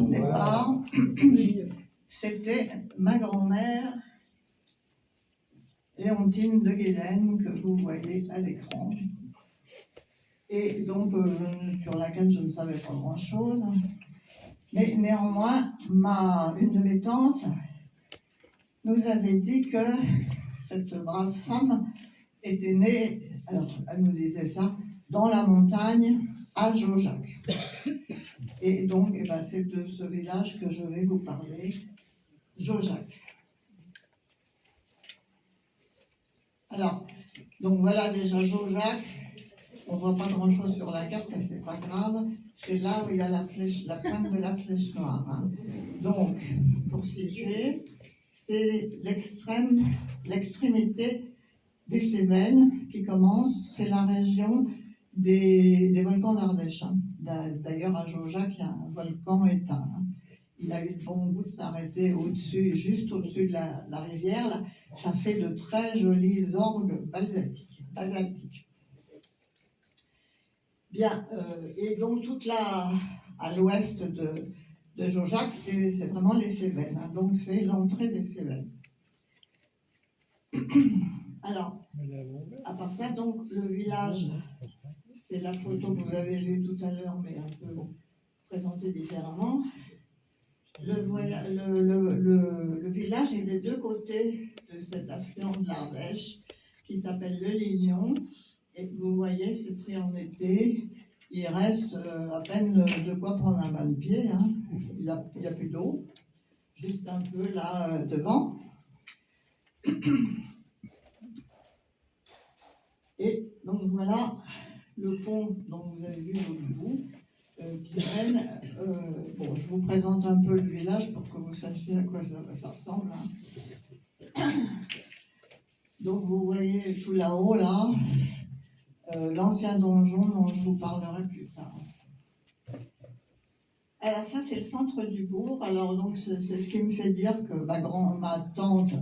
point de départ, c'était ma grand-mère, Léontine de Guélen, que vous voyez à l'écran, et donc sur laquelle je ne savais pas grand-chose. Mais néanmoins, une de mes tantes nous avait dit que cette brave femme était née, alors elle nous disait ça, dans la montagne à Jaujac. Et donc, c'est de ce village que je vais vous parler, Jaujac. Alors, donc voilà déjà Jaujac. On ne voit pas grand-chose sur la carte, mais c'est pas grave. C'est là où il y a la pointe de la flèche noire. Hein. Donc, pour situer, c'est l'extrémité des Cévennes qui commence. C'est la région des volcans d'Ardèche. Hein. D'ailleurs, à Jaujac, il y a un volcan éteint. Hein. Il a eu le bon goût de s'arrêter au-dessus, juste au-dessus de la rivière. Là. Ça fait de très jolis orgues basaltiques. Bien, et donc à l'ouest de Jaujac, c'est vraiment les Cévennes. Hein, donc c'est l'entrée des Cévennes. Alors, à part ça, donc le village, c'est la photo que vous avez vue tout à l'heure, mais un peu présentée différemment. Le village est des deux côtés de cet affluent de l'Ardèche qui s'appelle le Lignon. Et vous voyez, c'est pris en été. Il reste à peine de quoi prendre un bain de pied. Hein. Il n'y a plus d'eau. Juste un peu là devant. Et donc voilà le pont dont vous avez vu l'autre bout qui mène. Bon, je vous présente un peu le village pour que vous sachiez à quoi ça ressemble. Hein. Donc vous voyez tout là-haut, là, l'ancien donjon dont je vous parlerai plus tard. Alors ça, c'est le centre du bourg. Alors donc c'est ce qui me fait dire que ma tante,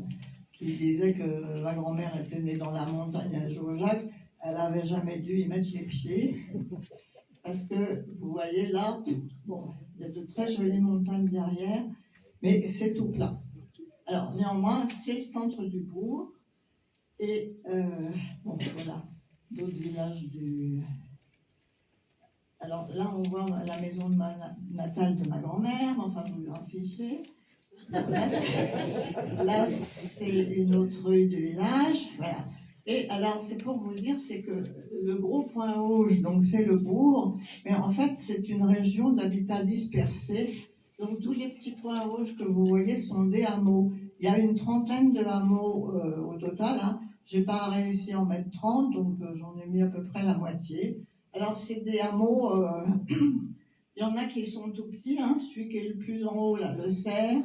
qui disait que ma grand-mère était née dans la montagne à Jaujac, elle n'avait jamais dû y mettre les pieds. Parce que vous voyez là, bon, il y a de très jolies montagnes derrière, mais c'est tout plat. Alors néanmoins, c'est le centre du bourg. Et bon, voilà, d'autres villages du... Alors là, on voit la maison natale de ma grand-mère, enfin vous en fichez. Là, c'est une autre rue du village, voilà. Et alors, c'est pour vous dire, c'est que le gros point rouge, donc c'est le bourg, mais en fait, c'est une région d'habitat dispersé. Donc tous les petits points rouges que vous voyez sont des hameaux. Il y a une trentaine de hameaux au total, hein. J'ai pas réussi à en mettre 30, donc j'en ai mis à peu près la moitié. Alors c'est des hameaux, il y en a qui sont tout petits, hein. Celui qui est le plus en haut, là, le Cerf.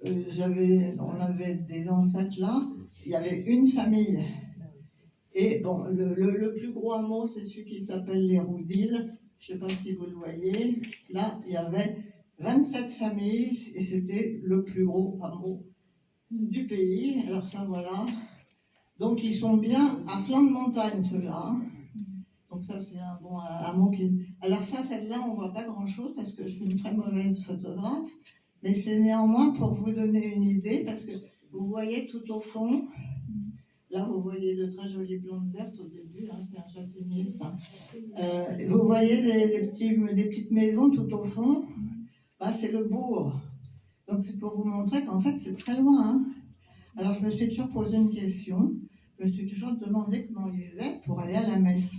On avait des ancêtres là, il y avait une famille. Et bon, le plus gros hameau, c'est celui qui s'appelle les Roudilles. Je ne sais pas si vous le voyez. Là, il y avait 27 familles et c'était le plus gros hameau du pays. Alors ça, voilà. Donc ils sont bien à flanc de montagne, ceux-là. Donc ça, c'est un bon hameau qui... Alors ça, celle-là, on ne voit pas grand-chose parce que je suis une très mauvaise photographe. Mais c'est néanmoins pour vous donner une idée, parce que vous voyez tout au fond, là vous voyez de très jolies plantes vertes au début, hein, c'est un châtaignier ça. Vous voyez des petites maisons tout au fond, bah, c'est le bourg. Donc c'est pour vous montrer qu'en fait c'est très loin. Hein. Alors je me suis toujours posé une question, je me suis toujours demandé comment ils faisaient pour aller à la messe.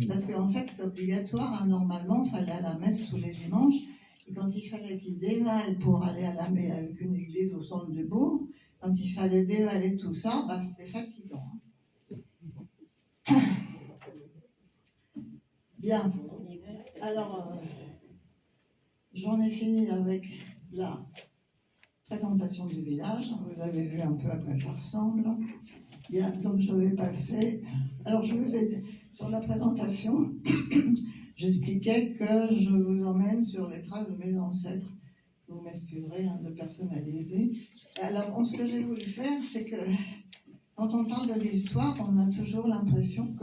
Parce qu'en fait c'est obligatoire, hein, normalement il fallait à la messe tous les dimanches. Et quand il fallait qu'ils dévalent pour aller à la messe avec une église au centre du bourg, quand il fallait dévaler tout ça, bah, c'était fatigant. Hein. Bien. Alors, j'en ai fini avec la présentation du village. Vous avez vu un peu à quoi ça ressemble. Bien, donc je vais passer... Alors, je vous ai... Sur la présentation, j'expliquais que je vous emmène sur les traces de mes ancêtres. Vous m'excuserez hein, de personnaliser. Alors, ce que j'ai voulu faire, c'est que quand on parle de l'histoire, on a toujours l'impression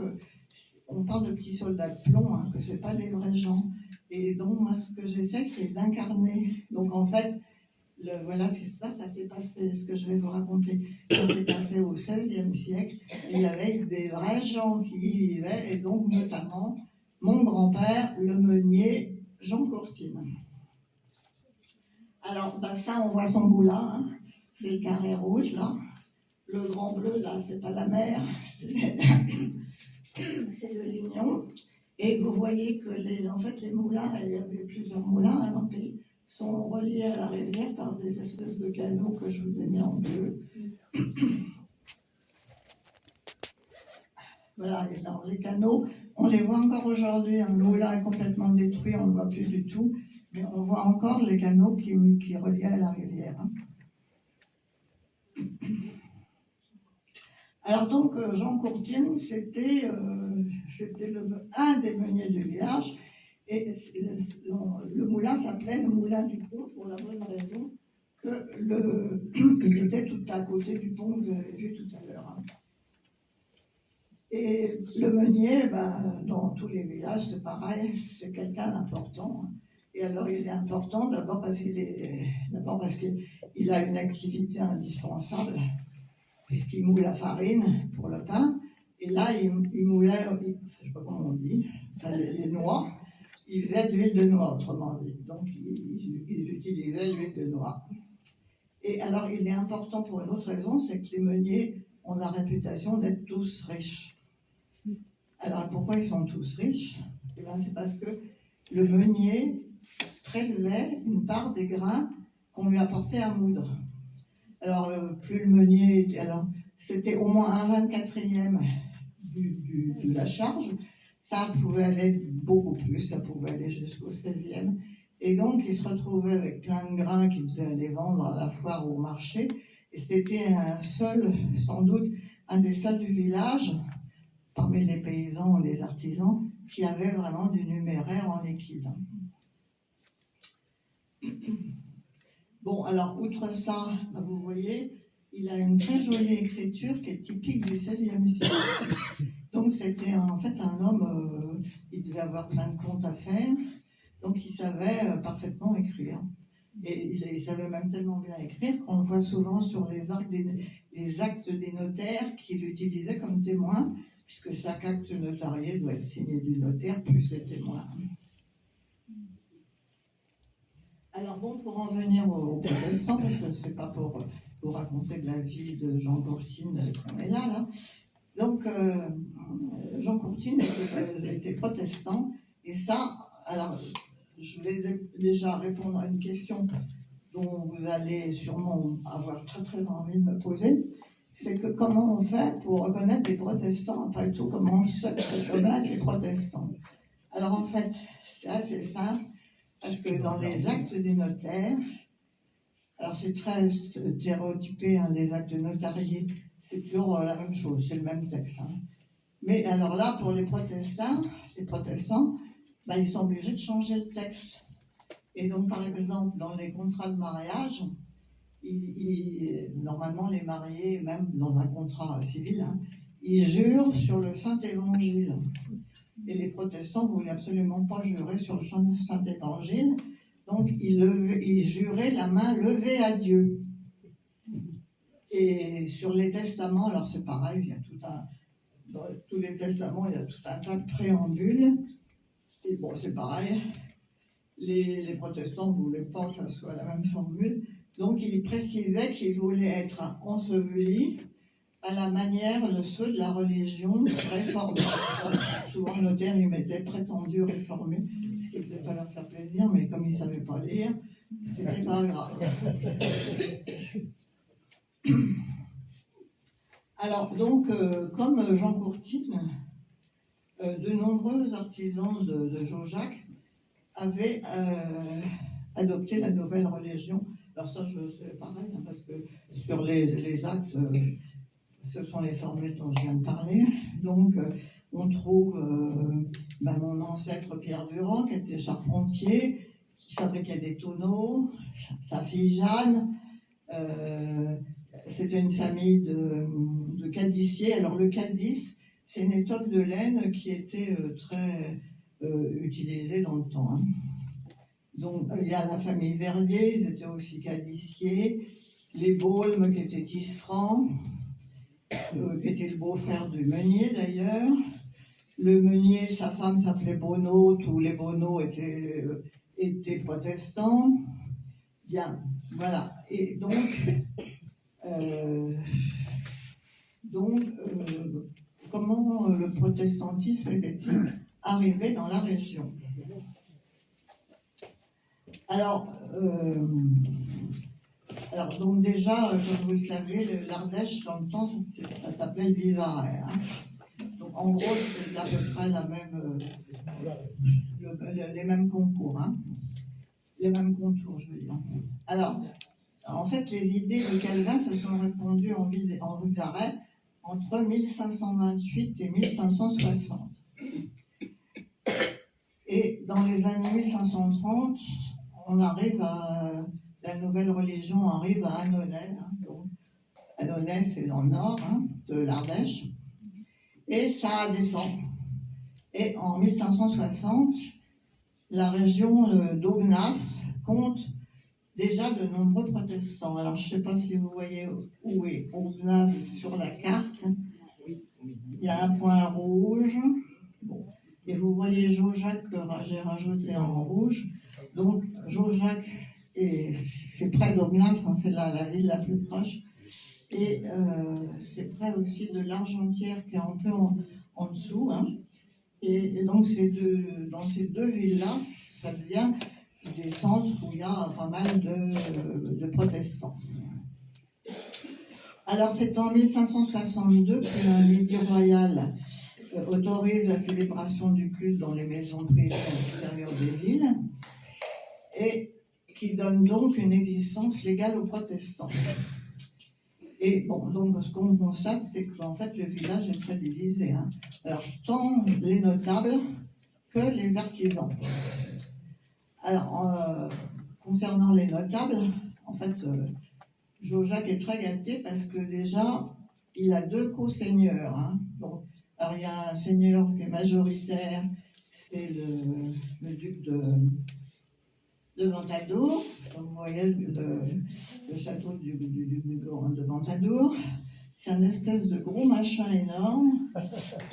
qu'on parle de petits soldats de plomb, hein, que ce n'est pas des vrais gens. Et donc, moi, ce que j'essaie, c'est d'incarner. Donc, en fait, voilà, c'est ça s'est passé, ce que je vais vous raconter. Ça s'est passé au XVIe siècle. Et il y avait des vrais gens qui y vivaient, et donc, notamment, mon grand-père, le meunier Jean Courtine. Alors, ça, on voit son moulin, hein. C'est le carré rouge, là. Le grand bleu, là, c'est pas la mer, c'est le Lignon. Et vous voyez que en fait, les moulins, il y avait plusieurs moulins dans le pays, sont reliés à la rivière par des espèces de canaux que je vous ai mis en bleu. Voilà, et alors, les canaux, on les voit encore aujourd'hui. Un moulin est complètement détruit, on ne le voit plus du tout, mais on voit encore les canaux qui relient à la rivière. Alors donc, Jean Courtine, c'était un des meuniers du village, et le moulin s'appelait le moulin du pont pour la bonne raison qu'il était tout à côté du pont que vous avez vu tout à l'heure. Et le meunier, dans tous les villages, c'est pareil, c'est quelqu'un d'important. Et alors, il est important d'abord parce qu'il a une activité indispensable, puisqu'il moule la farine pour le pain. Et là, il moulait, je ne sais pas comment on dit, enfin, les noix. Il faisait de l'huile de noix, autrement dit. Donc, ils utilisaient l'huile de noix. Et alors, il est important pour une autre raison, c'est que les meuniers ont la réputation d'être tous riches. Alors, pourquoi ils sont tous riches ? Eh bien, c'est parce que le meunier prélevait une part des grains qu'on lui apportait à moudre. Alors, plus le meunier... Alors, c'était au moins un 24e de la charge. Ça pouvait aller beaucoup plus, ça pouvait aller jusqu'au 16e. Et donc, il se retrouvait avec plein de grains qu'il devait aller vendre à la foire ou au marché. Et c'était sans doute, un des seuls du village, parmi les paysans ou les artisans, qui avait vraiment du numéraire en liquide. Bon, alors, outre ça, vous voyez, il a une très jolie écriture qui est typique du XVIe siècle. Donc, c'était en fait un homme, il devait avoir plein de comptes à faire, donc il savait parfaitement écrire. Et il savait même tellement bien écrire qu'on le voit souvent sur les actes des notaires qu'il utilisait comme témoin, puisque chaque acte notarié doit être signé du notaire plus les témoins. Alors bon, pour en venir aux protestants, parce que c'est pas pour vous raconter de la vie de Jean Courtine qu'on est là. Donc, Jean Courtine était protestant, et ça, alors, je vais déjà répondre à une question dont vous allez sûrement avoir très très envie de me poser, c'est que comment on fait pour reconnaître les protestants, après tout, comment on sait que cet homme-là est protestant. Alors en fait, c'est assez simple, parce que dans les actes des notaires, alors c'est très stéréotypé, hein, les actes notariés, c'est toujours la même chose, c'est le même texte. Hein. Mais alors là, pour les protestants, ils sont obligés de changer le texte. Et donc, par exemple, dans les contrats de mariage, normalement, les mariés, même dans un contrat civil, hein, ils jurent sur le Saint-Évangile. Et les protestants ne voulaient absolument pas jurer sur le Saint-Évangile, donc ils juraient la main levée à Dieu. Et sur les testaments, alors c'est pareil, il y a dans tous les testaments, il y a tout un tas de préambules. Et bon, c'est pareil, les protestants ne voulaient pas que ça soit la même formule, donc ils précisaient qu'ils voulaient être ensevelis à la manière de ceux de la religion réformée. Souvent le notaire lui mettait prétendu réformé, ce qui ne devait pas leur faire plaisir, mais comme ils ne savaient pas lire, c'était pas grave. Alors donc, comme Jean Courtine, de nombreux artisans de Jaujac avaient adopté la nouvelle religion. Alors ça, c'est pareil, hein, parce que sur les actes, ce sont les formules dont je viens de parler. Donc, on trouve mon ancêtre Pierre Durand, qui était charpentier, qui fabriquait des tonneaux, sa fille Jeanne. C'était une famille de cadissiers. Alors, le cadice, c'est une étoffe de laine qui était très utilisés dans le temps. Hein. Donc, il y a la famille Verdier, ils étaient aussi calissiers, les Baulmes qui étaient tisserands, qui était le beau-frère du meunier d'ailleurs. Le meunier, sa femme s'appelait Bonneau, tous les Bonneaux étaient protestants. Bien, voilà. Et comment le protestantisme était-il arrivé dans la région? Alors, donc déjà, comme vous le savez, l'Ardèche, dans le temps, ça s'appelait le Vivarais. Hein. Donc, en gros, c'est à peu près les mêmes concours. Hein. Les mêmes contours, je veux dire. Alors, en fait, les idées de Calvin se sont répandues en Vivarais entre 1528 et 1560. Et dans les années 1530, on arrive la nouvelle religion arrive à Annonay. Hein, donc, Annonay, c'est dans le nord de l'Ardèche. Et ça descend. Et en 1560, la région d'Aubenas compte déjà de nombreux protestants. Alors, je ne sais pas si vous voyez où est Aubenas sur la carte. Il y a un point rouge. Bon. Et vous voyez Jaujac que j'ai rajouté en rouge. Donc, Jaujac, c'est près d'Aubenas, hein, c'est la ville la plus proche. Et c'est près aussi de l'Argentière qui est un peu en dessous. Hein. Et donc, dans ces deux villes-là, ça devient des centres où il y a pas mal de protestants. Alors, c'est en 1562 qu'un édit royal autorise la célébration du culte dans les maisons privées à l'extérieur des villes et qui donne donc une existence légale aux protestants. Et bon, donc ce qu'on constate, c'est qu'en fait le village est très divisé. Hein. Alors, tant les notables que les artisans. Alors, concernant les notables, en fait, Jaujac est très gâté parce que déjà, il a deux co-seigneurs. Hein. Donc, alors, il y a un seigneur qui est majoritaire, c'est le duc de Ventadour. Donc, vous voyez le château du duc de Ventadour. C'est un espèce de gros machin énorme.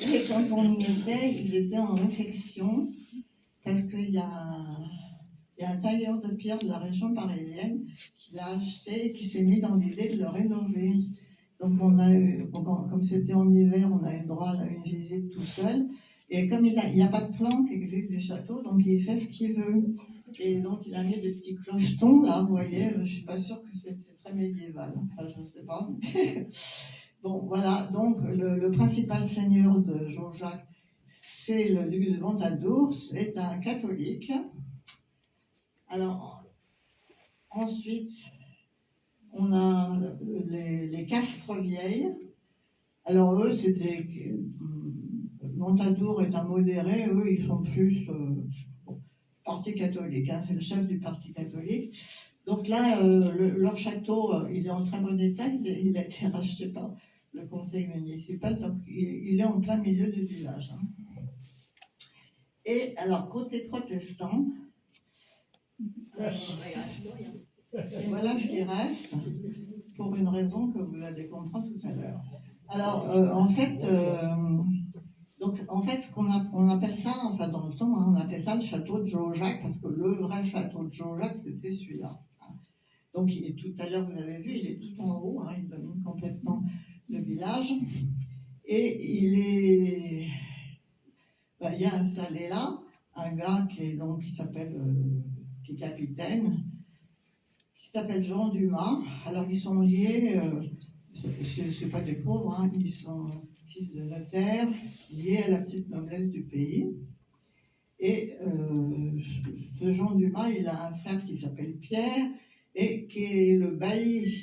Et quand on y était, il était en réflexion parce qu'il y a un tailleur de pierre de la région parisienne qui l'a acheté et qui s'est mis dans l'idée de le rénover. Donc on a eu, comme c'était en hiver, on a eu droit à une visite tout seul. Et comme il n'y a pas de plan qui existe du château, donc il fait ce qu'il veut. Et donc il a mis des petits clochetons, là, vous voyez, je ne suis pas sûre que c'était très médiéval. Enfin, je ne sais pas. Bon, voilà, donc le principal seigneur de Jaujac, c'est le duc de Ventadour, c'est un catholique. Alors, ensuite, on a les castres vieilles. Alors, eux, Ventadour est un modéré, eux, ils sont plus parti catholique, hein, c'est le chef du parti catholique. Donc là, leur château, il est en très bon état, il a été racheté par le conseil municipal, donc il est en plein milieu du village. Hein. Et alors, côté protestant, voilà ce qui reste, pour une raison que vous allez comprendre tout à l'heure. Alors, en fait, on appelle ça, enfin dans le temps, hein, on appelle ça le château de Jaujac, parce que le vrai château de Jaujac, c'était celui-là. Donc, tout à l'heure, vous avez vu, il est tout en haut, hein, il domine complètement le village. Et il y a installé là un gars qui est qui est capitaine, qui s'appelle Jean Dumas. Alors, ils sont liés, c'est pas des pauvres, hein, ils sont fils de notaire, liés à la petite noblesse du pays. Et ce Jean Dumas, il a un frère qui s'appelle Pierre, et qui est le bailli.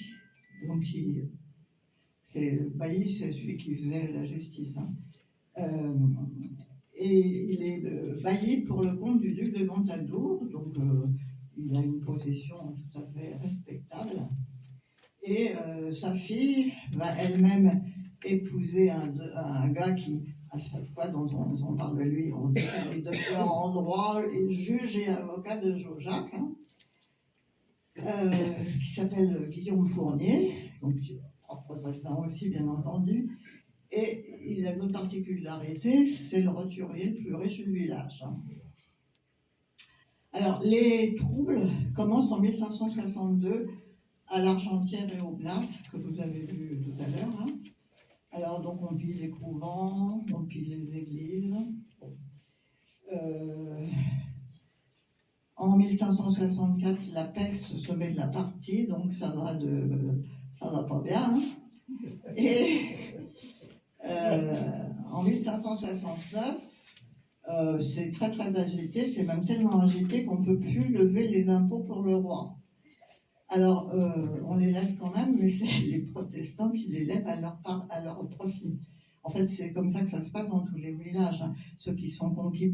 Donc, le bailli, c'est celui qui faisait la justice. Hein. Et il est le bailli pour le compte du duc de Ventadour, donc il a une possession tout à fait respectable. Et sa fille va elle-même épouser un gars qui à chaque fois dont on parle de lui, on dit qu'il est docteur en droit, et juge et avocat de Jaujac, hein, qui s'appelle Guillaume Fournier, donc propre protestant aussi bien entendu, et il a une particularité, c'est le roturier le plus riche du village. Hein. Alors, les troubles commencent en 1562 à l'Argentière et au Blas, que vous avez vu tout à l'heure. Hein. Alors, donc, on pille les couvents, on pille les églises. En 1564, la peste se met de la partie, donc ça va pas bien. Hein. Et en 1569, c'est très très agité, c'est même tellement agité qu'on ne peut plus lever les impôts pour le roi. Alors, on les lève quand même, mais c'est les protestants qui les lèvent à leur profit. En fait, c'est comme ça que ça se passe dans tous les villages. Hein. Selon qui sont conquis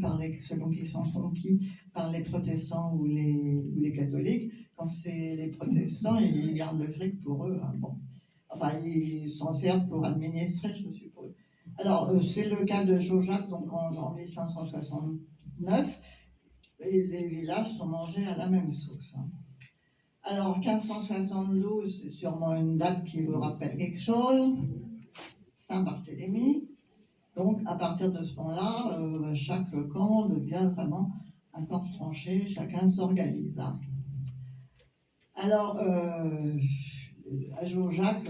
par les protestants ou les catholiques, quand c'est les protestants, ils gardent le fric pour eux. Hein. Bon. Enfin, ils s'en servent pour administrer, je suppose. Alors, c'est le cas de Jaujac, donc en 1569, et les villages sont mangés à la même sauce. Hein. Alors, 1572, c'est sûrement une date qui vous rappelle quelque chose. Saint-Barthélemy. Donc, à partir de ce moment-là, chaque camp devient vraiment un corps tranché, chacun s'organise. Hein. Alors, à Jaujac,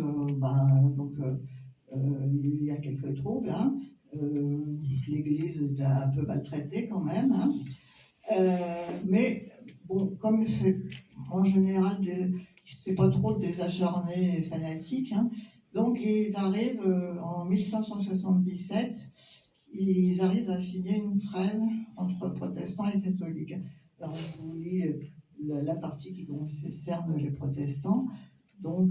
il y a quelques troubles. Hein. L'église est un peu maltraitée quand même. Hein. Mais bon, comme c'est en général, c'est pas trop des acharnés fanatiques, hein, donc ils arrivent en 1577, ils arrivent à signer une trêve entre protestants et catholiques. Alors je vous lis la partie qui concerne les protestants. Donc,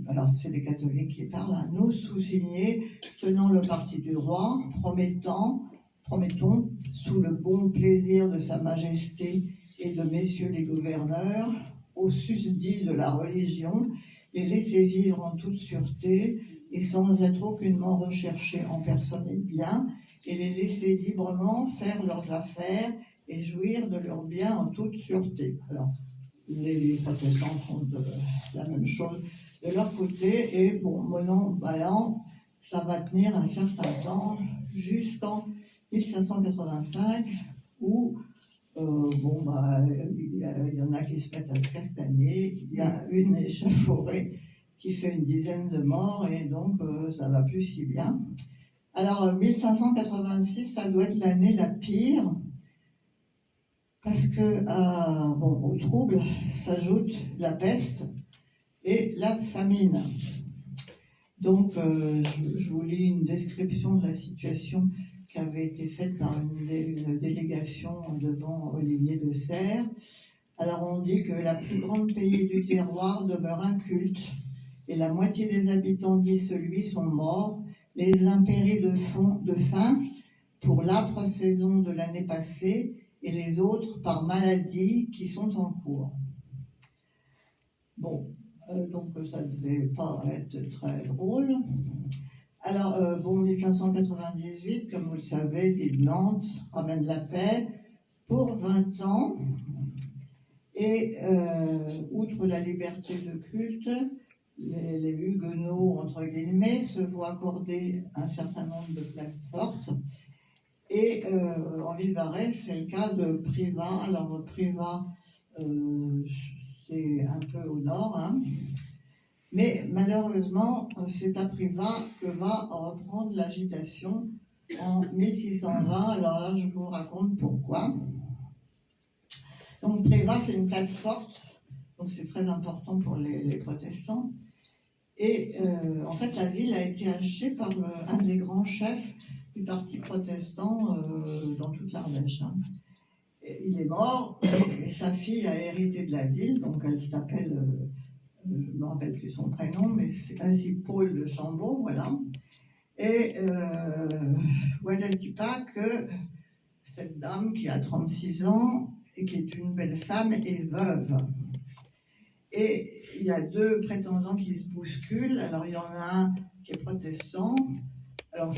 alors c'est les catholiques qui parlent, hein. Nous, sous-signés, tenons le parti du roi, promettons, sous le bon plaisir de sa majesté et de messieurs les gouverneurs, au susdit de la religion, les laisser vivre en toute sûreté et sans être aucunement recherchés en personne et biens, et les laisser librement faire leurs affaires et jouir de leurs biens en toute sûreté. Alors, les protestants font la même chose de leur côté, et bon, menant ballant, ça va tenir un certain temps, jusqu'en 1585, où il y en a qui se mettent à se castagner, il y a une échauffourée qui fait une dizaine de morts, et donc ça va plus si bien. Alors 1586, ça doit être l'année la pire, parce que aux troubles s'ajoute la peste et la famine. Donc je vous lis une description de la situation qui avait été faite par une délégation devant Olivier de Serres. Alors on dit que la plus grande pays du terroir demeure inculte et la moitié des habitants dissolus sont morts, les impéris de faim pour l'âpre saison de l'année passée et les autres par maladies qui sont en cours. Bon, donc ça ne devait pas être très drôle. Alors, 1598, comme vous le savez, l'île de Nantes ramène la paix pour 20 ans. Et outre la liberté de culte, les huguenots, entre guillemets, se voient accorder un certain nombre de places fortes. Et en Vivarais, c'est le cas de Privas. Alors, Privas, c'est un peu au nord, hein. Mais malheureusement, c'est à Privas que va reprendre l'agitation en 1620. Alors là, je vous raconte pourquoi. Donc Privas, c'est une place forte, donc c'est très important pour les protestants. Et en fait, la ville a été achetée par un des grands chefs du parti protestant dans toute l'Ardèche. Hein. Il est mort, et sa fille a hérité de la ville, donc elle s'appelle... je ne me rappelle plus son prénom, mais c'est ainsi Paul de Chambaud, voilà. Et voilà, ne dit pas que cette dame qui a 36 ans et qui est une belle femme est veuve. Et il y a deux prétendants qui se bousculent. Alors il y en a un qui est protestant. Alors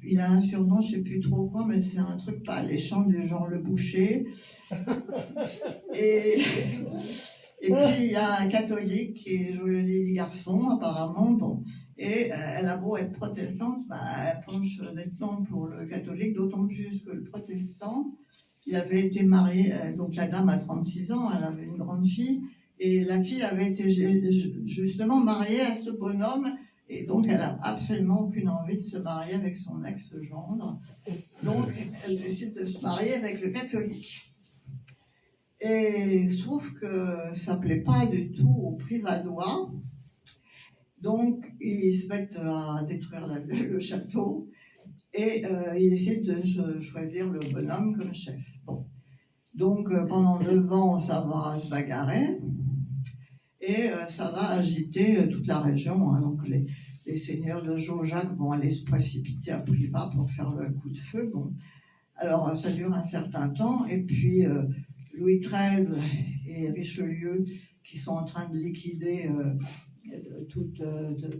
il il a un surnom, je ne sais plus trop quoi, mais c'est un truc pas alléchant du genre le boucher. Et puis il y a un catholique qui est joli garçon, apparemment, bon. Et elle a beau être protestante, elle penche nettement pour le catholique, d'autant plus que le protestant, il avait été marié, donc la dame a 36 ans, elle avait une grande fille, et la fille avait été justement mariée à ce bonhomme, et donc elle n'a absolument aucune envie de se marier avec son ex-gendre. Donc elle décide de se marier avec le catholique. Et il se trouve que ça ne plaît pas du tout aux Privadois, donc ils se mettent à détruire le château. Et il décide de choisir le bonhomme comme chef. Bon. Donc pendant 9 ans, ça va se bagarrer et ça va agiter toute la région. Hein. Donc les seigneurs de Jaujac vont aller se précipiter à Privas pour faire le coup de feu. Bon. Alors ça dure un certain temps et puis Louis XIII et Richelieu qui sont en train de liquider toute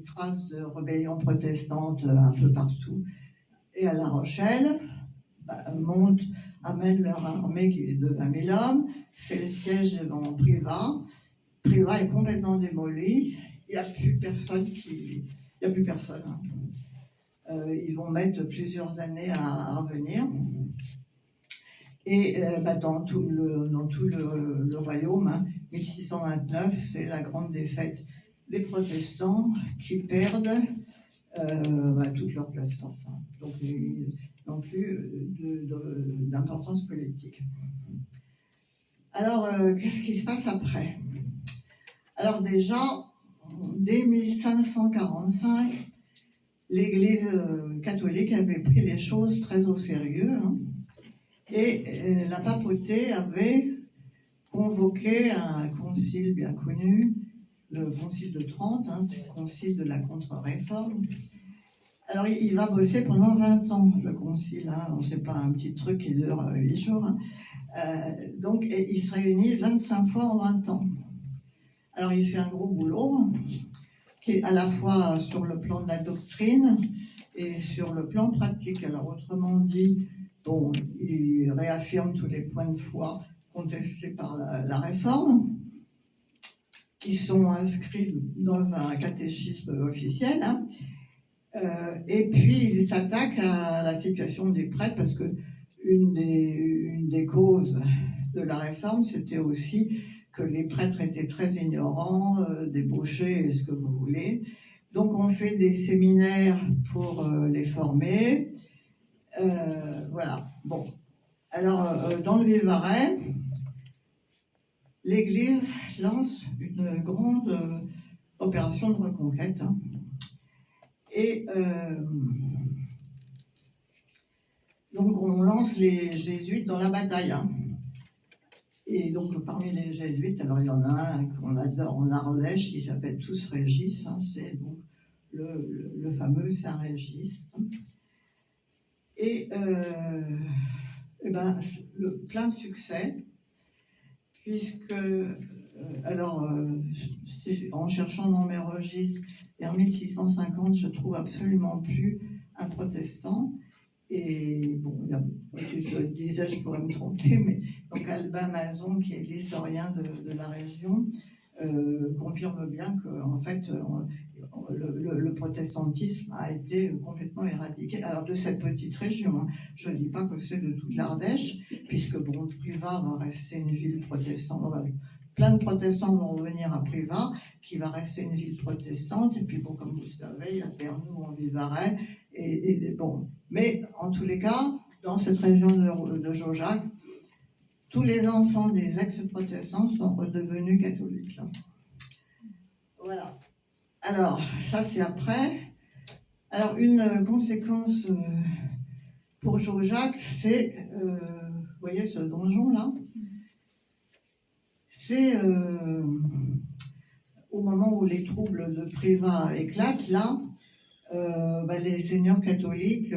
trace de rébellion protestante un peu partout. Et à La Rochelle, amène leur armée qui est de 20 000 hommes, fait le siège devant Privas. Privas est complètement démoli, il n'y a plus personne. Hein. Ils vont mettre plusieurs années à revenir. Et dans tout le royaume, hein, 1629, c'est la grande défaite des protestants qui perdent toute leur place forte. Hein. Donc, non plus d'importance politique. Alors, qu'est-ce qui se passe après? Alors déjà, dès 1545, l'Église catholique avait pris les choses très au sérieux, hein, et la papauté avait convoqué un concile bien connu, le concile de Trente, hein, c'est le concile de la contre-réforme. Alors, il va bosser pendant 20 ans, le concile. Hein. C'est pas un petit truc qui dure 8 jours. Hein. Donc, il se réunit 25 fois en 20 ans. Alors, il fait un gros boulot, qui est à la fois sur le plan de la doctrine et sur le plan pratique. Alors, autrement dit, bon, il réaffirme tous les points de foi contestés par la réforme, qui sont inscrits dans un catéchisme officiel, hein. Et puis il s'attaque à la situation des prêtres parce que une des causes de la réforme, c'était aussi que les prêtres étaient très ignorants, débauchés, ce que vous voulez. Donc on fait des séminaires pour les former. Voilà. Bon. Alors dans le Vivarais, l'Église lance une grande opération de reconquête. Hein. Et donc on lance les jésuites dans la bataille. Hein. Et donc parmi les jésuites, alors il y en a un qu'on adore en Ardèche, qui s'appelle Tous Régis, hein, c'est donc le fameux Saint-Régis. Et le plein succès, puisque en cherchant dans mes registres, vers 1650, je trouve absolument plus un protestant. Et bon, si je le disais, je pourrais me tromper, mais donc Albin Mazon, qui est l'historien de la région, confirme bien que en fait, le protestantisme a été complètement éradiqué. Alors de cette petite région, hein. Je ne dis pas que c'est de toute l'Ardèche, puisque bon, Privas va rester une ville protestante. Plein de protestants vont revenir à Privas, qui va rester une ville protestante. Et puis bon, comme vous le savez, il y a Pernoud en Vivarais. Et bon, mais en tous les cas, dans cette région de Jaujac, tous les enfants des ex-protestants sont redevenus catholiques. Là. Voilà. Alors, ça c'est après. Alors, une conséquence pour Jaujac, c'est, vous voyez ce donjon-là, c'est au moment où les troubles de Privas éclatent, là, les seigneurs catholiques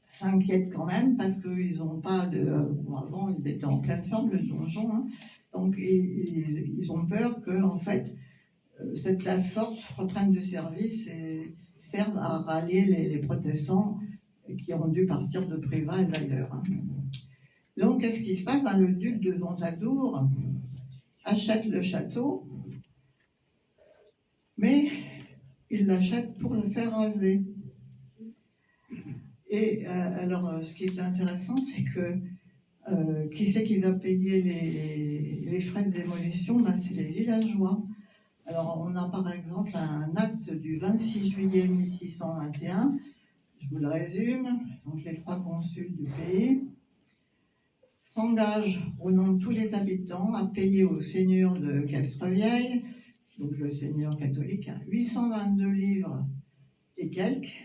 s'inquiètent quand même parce qu'ils n'ont pas de... avant, il était en pleine forme, le donjon, hein, donc ils ont peur que, en fait, cette place forte reprenne du service et servent à rallier les protestants qui ont dû partir de Privas et d'ailleurs. Hein. Donc, qu'est-ce qui se passe? Le duc de Ventadour achète le château, mais il l'achète pour le faire raser. Et alors, ce qui est intéressant, c'est que qui c'est qui va payer les frais de démolition? C'est les villageois. Alors, on a par exemple un acte du 26 juillet 1621, je vous le résume, donc les 3 consuls du pays s'engagent au nom de tous les habitants à payer au seigneur de Castrevieille, donc le seigneur catholique, 822 livres et quelques,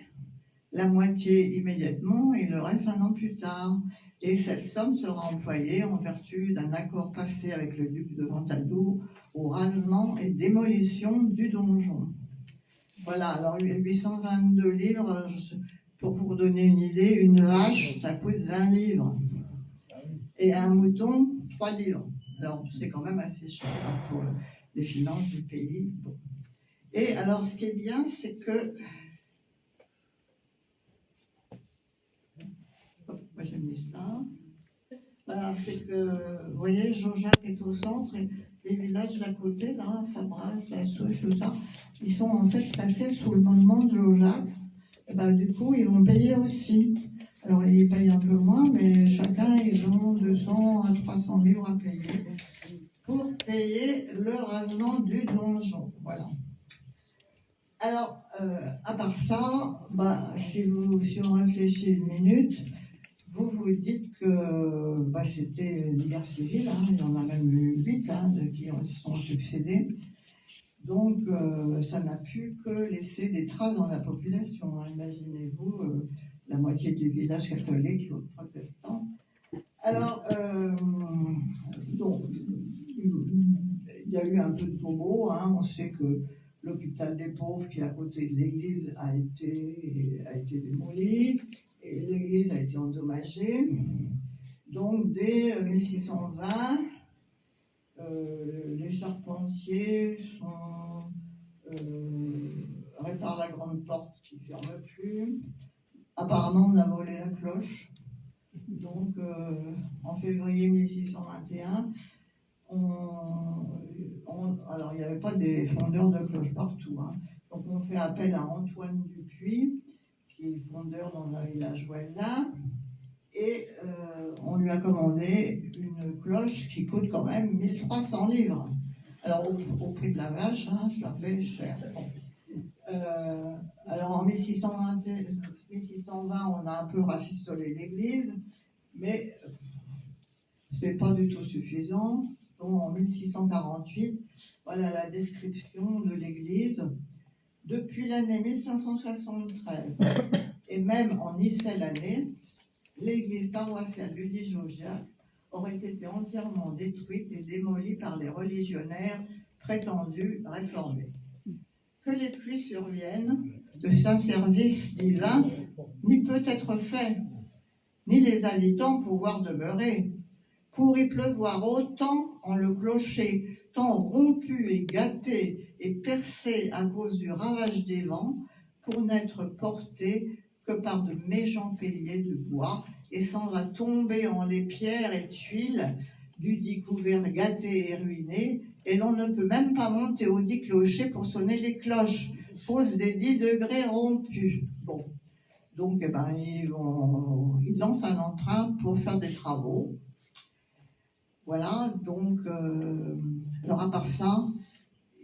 la moitié immédiatement et le reste un an plus tard. Et cette somme sera employée en vertu d'un accord passé avec le duc de Ventadour au rasement et démolition du donjon. Voilà, alors 822 livres, pour vous donner une idée, une vache, ça coûte 20 livres. Et un mouton, 3 livres. Alors, c'est quand même assez cher pour les finances du pays. Bon. Et alors, ce qui est bien, c'est que... Moi, j'ai mis ça. Voilà, c'est que, vous voyez, Jaujac est au centre et les villages d'à côté, là, Fabras, La Souche, tout ça, ils sont en fait placés sous le mandement de Jaujac. Et du coup, ils vont payer aussi. Alors, ils payent un peu moins, mais chacun, ils ont 200 à 300 livres à payer pour payer le rasement du donjon. Voilà. Alors, à part ça, si on réfléchit une minute, vous vous dites que c'était une guerre civile, hein, il y en a même eu 8 qui sont succédés. Donc, ça n'a pu que laisser des traces dans la population. Hein. Imaginez-vous, la moitié du village catholique, l'autre protestant. Alors, donc, il y a eu un peu de tombeaux. Hein. On sait que l'hôpital des pauvres, qui est à côté de l'église, a été démoli. Et l'église a été endommagée. Donc, dès 1620, les charpentiers réparent la grande porte qui ne ferme plus. Apparemment, on a volé la cloche. Donc, en février 1621, alors il n'y avait pas des fondeurs de cloches partout. Hein. Donc, on fait appel à Antoine Dupuis, qui est fondeur dans un village voisin, et on lui a commandé une cloche qui coûte quand même 1300 livres. Alors au prix de la vache, hein, ça fait cher. Alors en 1620, on a un peu rafistolé l'église, mais c'est pas du tout suffisant. Donc en 1648, voilà la description de l'église. Depuis l'année 1573, et même en Issel année, l'église paroissiale du Jaujac aurait été entièrement détruite et démolie par les religionnaires prétendus réformés. Que les pluies surviennent, le saint service divin n'y peut être fait, ni les habitants pouvoir demeurer. Pour y pleuvoir autant en le clocher, tant rompu et gâté et percé à cause du ravage des vents, pour n'être porté que par de méchants piliers de bois, et s'en va tomber en les pierres et tuiles du dit couvert gâté et ruiné, et l'on ne peut même pas monter au dit clocher pour sonner les cloches, cause des 10 degrés rompus. Bon, donc ils lancent un emprunt pour faire des travaux. Voilà, donc, alors à part ça,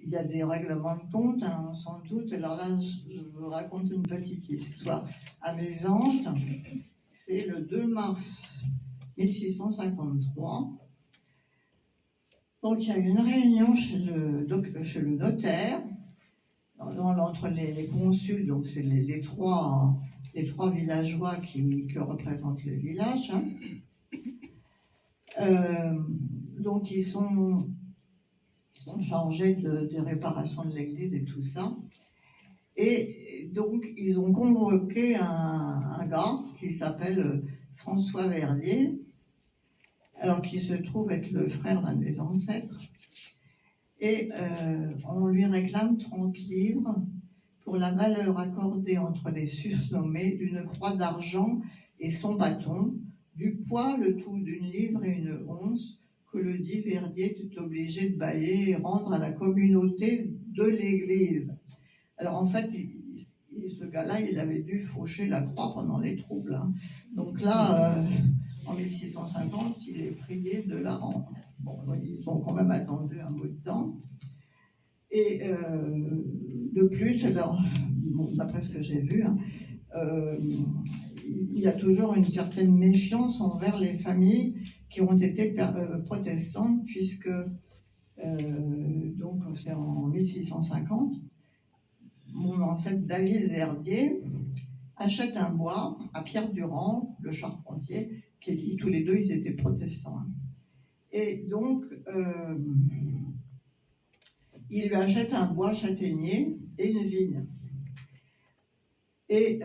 il y a des règlements de compte, hein, sans doute. Alors là, je vous raconte une petite histoire amusante. C'est le 2 mars 1653. Donc, il y a eu une réunion chez le notaire, entre les consuls, donc c'est les trois villageois que représentent le village. Hein. Donc, ils sont chargés des réparations de l'église et tout ça. Et donc, ils ont convoqué un gars qui s'appelle François Verdier, alors qui se trouve être le frère d'un de mes ancêtres. Et on lui réclame 30 livres pour la valeur accordée entre les susnommés d'une croix d'argent et son bâton, du poids le tout d'une livre et une once, que le dit Verdier est obligé de bailler et rendre à la communauté de l'Église. Alors en fait, ce gars-là, il avait dû faucher la croix pendant les troubles. Hein. Donc là, en 1650, il est prié de la rendre. Bon, ils ont quand même attendu un bout de temps. Et de plus, alors, bon, d'après ce que j'ai vu, hein, il y a toujours une certaine méfiance envers les familles qui ont été protestantes, puisque donc c'est en 1650, mon ancêtre David Verdier achète un bois à Pierre Durand, le charpentier, qui tous les deux ils étaient protestants. Hein. Et donc il lui achète un bois châtaignier et une vigne. Et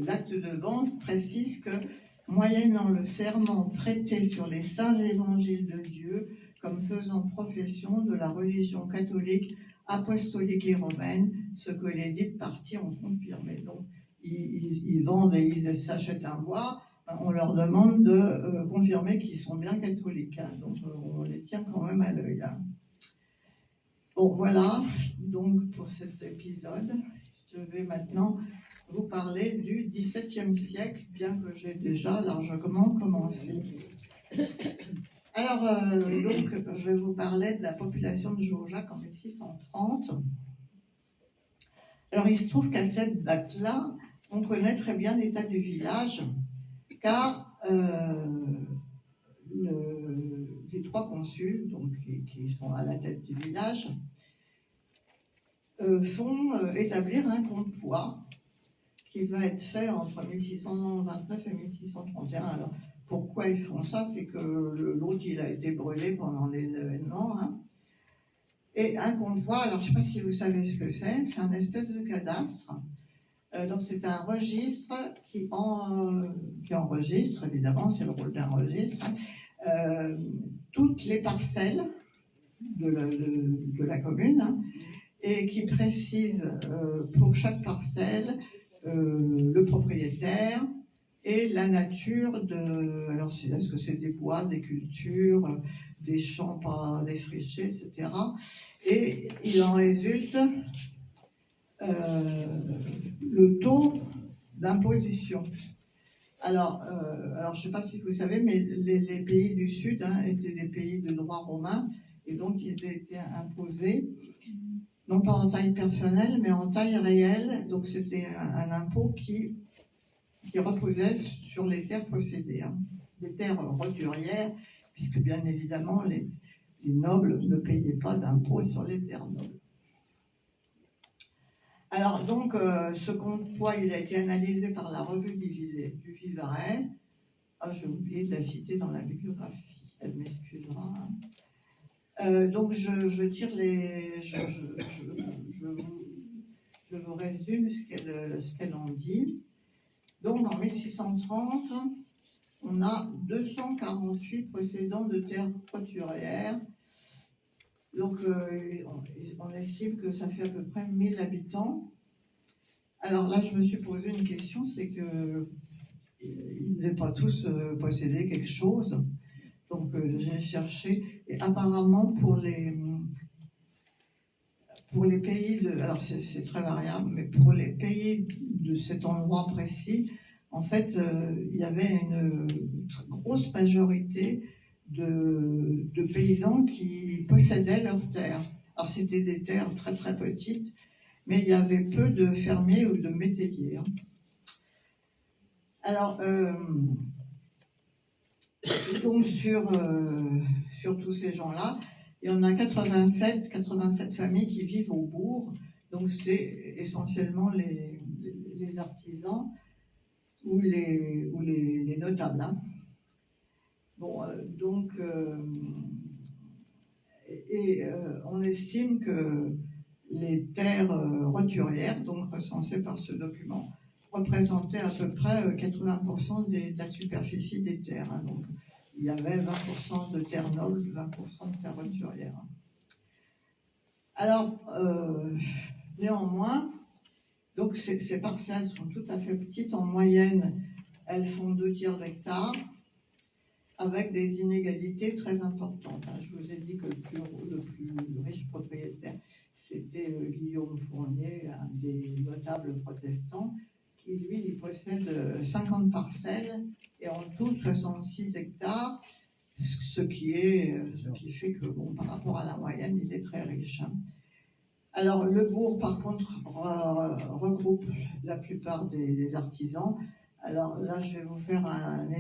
l'acte de vente précise que, moyennant le serment prêté sur les saints évangiles de Dieu, comme faisant profession de la religion catholique, apostolique et romaine, ce que les dites parties ont confirmé. Donc, ils vendent et ils s'achètent un bois, on leur demande de confirmer qu'ils sont bien catholiques. Hein, donc, on les tient quand même à l'œil. Hein. Bon, voilà, donc pour cet épisode, je vais maintenant vous parler du XVIIe siècle, bien que j'ai déjà largement commencé. Alors, donc, je vais vous parler de la population de Jourdac en 1630. Alors, il se trouve qu'à cette date-là, on connaît très bien l'état du village, car les trois consuls, donc, qui sont à la tête du village, font établir un compte-poids qui va être fait entre 1629 et 1631. Alors, pourquoi ils font ça? C'est que l'autre, il a été brûlé pendant les événements. Hein. Et un compte-poids, alors je ne sais pas si vous savez ce que c'est un espèce de cadastre. Donc c'est un registre qui enregistre, évidemment, c'est le rôle d'un registre, toutes les parcelles de la commune, hein, et qui précise pour chaque parcelle le propriétaire et la nature de... Alors, est-ce que c'est des bois, des cultures, des champs pas défrichés, etc. Et il en résulte le taux d'imposition. Alors, je ne sais pas si vous savez, mais les pays du Sud hein, étaient des pays de droit romain, et donc ils étaient imposés non pas en taille personnelle, mais en taille réelle. Donc c'était un impôt qui reposait sur les terres possédées, hein, les terres roturières, puisque bien évidemment les nobles ne payaient pas d'impôt sur les terres nobles. Alors donc ce compte-poids, il a été analysé par la revue du Vivarais. Ah, j'ai oublié de la citer dans la bibliographie, elle m'excusera. Hein. Donc je tire je vous résume ce qu'elle en dit. Donc en 1630, on a 248 possédants de terres roturières. Donc on estime que ça fait à peu près 1000 habitants. Alors là, je me suis posé une question, c'est que ils n'avaient pas tous possédé quelque chose. Donc j'ai cherché, et apparemment pour les pays, alors c'est très variable, mais pour les pays de cet endroit précis, en fait, il y avait une grosse majorité de paysans qui possédaient leurs terres. Alors c'était des terres très très petites, mais il y avait peu de fermiers ou de métayers. Hein. Alors, donc sur tous ces gens-là, il y en a 87 familles qui vivent au bourg, donc c'est essentiellement les artisans ou les notables. Hein. Bon, donc, on estime que les terres roturières, donc recensées par ce document, représentaient à peu près 80% de la superficie des terres. Hein, donc, il y avait 20% de terres nobles, 20% de terres roturières. Alors, Néanmoins, donc ces parcelles sont tout à fait petites. En moyenne, elles font 2 tiers d'hectare, avec des inégalités très importantes. Je vous ai dit que le plus riche propriétaire, c'était Guillaume Fournier, un des notables protestants, qui lui, il possède 50 parcelles et en tout 66 hectares, ce qui fait que, bon, par rapport à la moyenne, il est très riche. Alors, le bourg, par contre, regroupe la plupart des artisans. Alors là, je vais vous faire un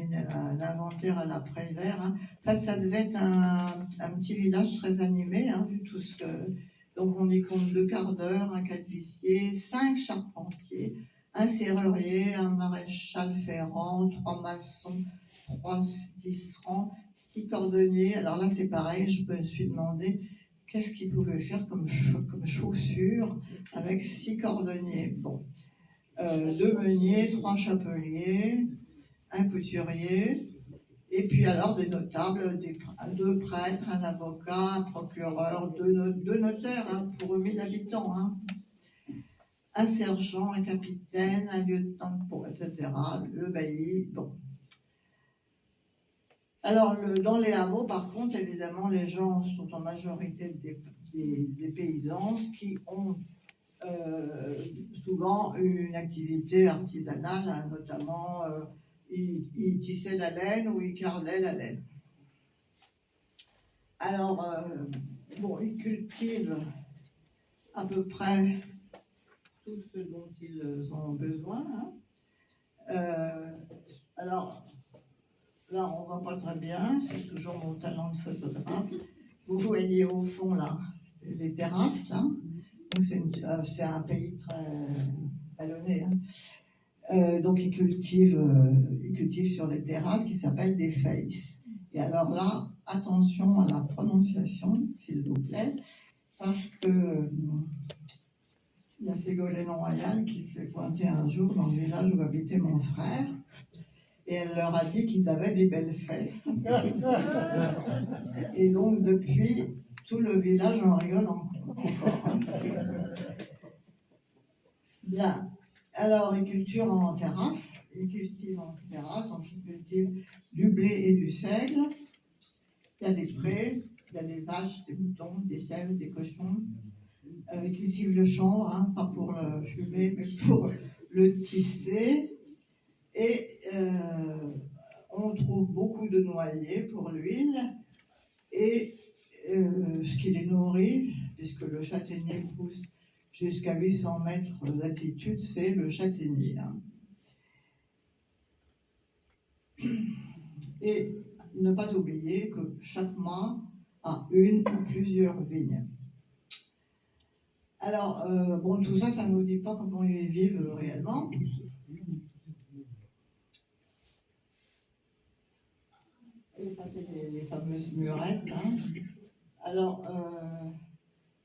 inventaire à l'après-vert. En fait, ça devait être un petit village très animé, vu tout ce que... Donc, on y compte 2 quarts d'heure, un caissier, 5 charpentiers, un serrurier, un maréchal ferrant, 3 maçons, 3 tisserands, 6 cordonniers. Alors là, c'est pareil, je me suis demandé qu'est-ce qu'ils pouvaient faire comme chaussures avec 6 cordonniers. Bon, 2 meuniers, 3 chapeliers, un couturier, et puis alors des notables, 2 prêtres, un avocat, un procureur, 2 notaires pour 1000 habitants, un sergent, un capitaine, un lieutenant, etc., le bailli, bon. Alors, dans les hameaux, par contre, évidemment, les gens sont en majorité des paysans qui ont souvent une activité artisanale, notamment ils tissaient la laine ou ils cardaient la laine. Alors, bon, ils cultivent à peu près tout ce dont ils ont besoin. Alors, là, on ne voit pas très bien, c'est toujours mon talent de photographe. Vous voyez au fond, là, c'est les terrasses, là. C'est un pays très vallonné. Donc, ils cultivent sur les terrasses qui s'appellent des feiss. Et alors là, attention à la prononciation, s'il vous plaît, parce que il y a Ségolène Royal qui s'est pointée un jour dans le village où habitait mon frère. Et elle leur a dit qu'ils avaient des belles fesses. Et donc, depuis, tout le village en rigole encore. Bien. Alors, ils cultivent en terrasse. Donc ils cultivent du blé et du seigle. Il y a des prés, il y a des vaches, des moutons, des chèvres, des cochons. Ils cultivent le chanvre, pas pour le fumer, mais pour le tisser. Et on trouve beaucoup de noyers pour l'huile, et ce qui les nourrit, puisque le châtaignier pousse jusqu'à 800 mètres d'altitude, c'est le châtaignier. Et ne pas oublier que chaque mât a une ou plusieurs vignes. Alors, bon, tout ça, ça ne nous dit pas comment ils vivent réellement. Et ça, c'est les fameuses murettes. Alors,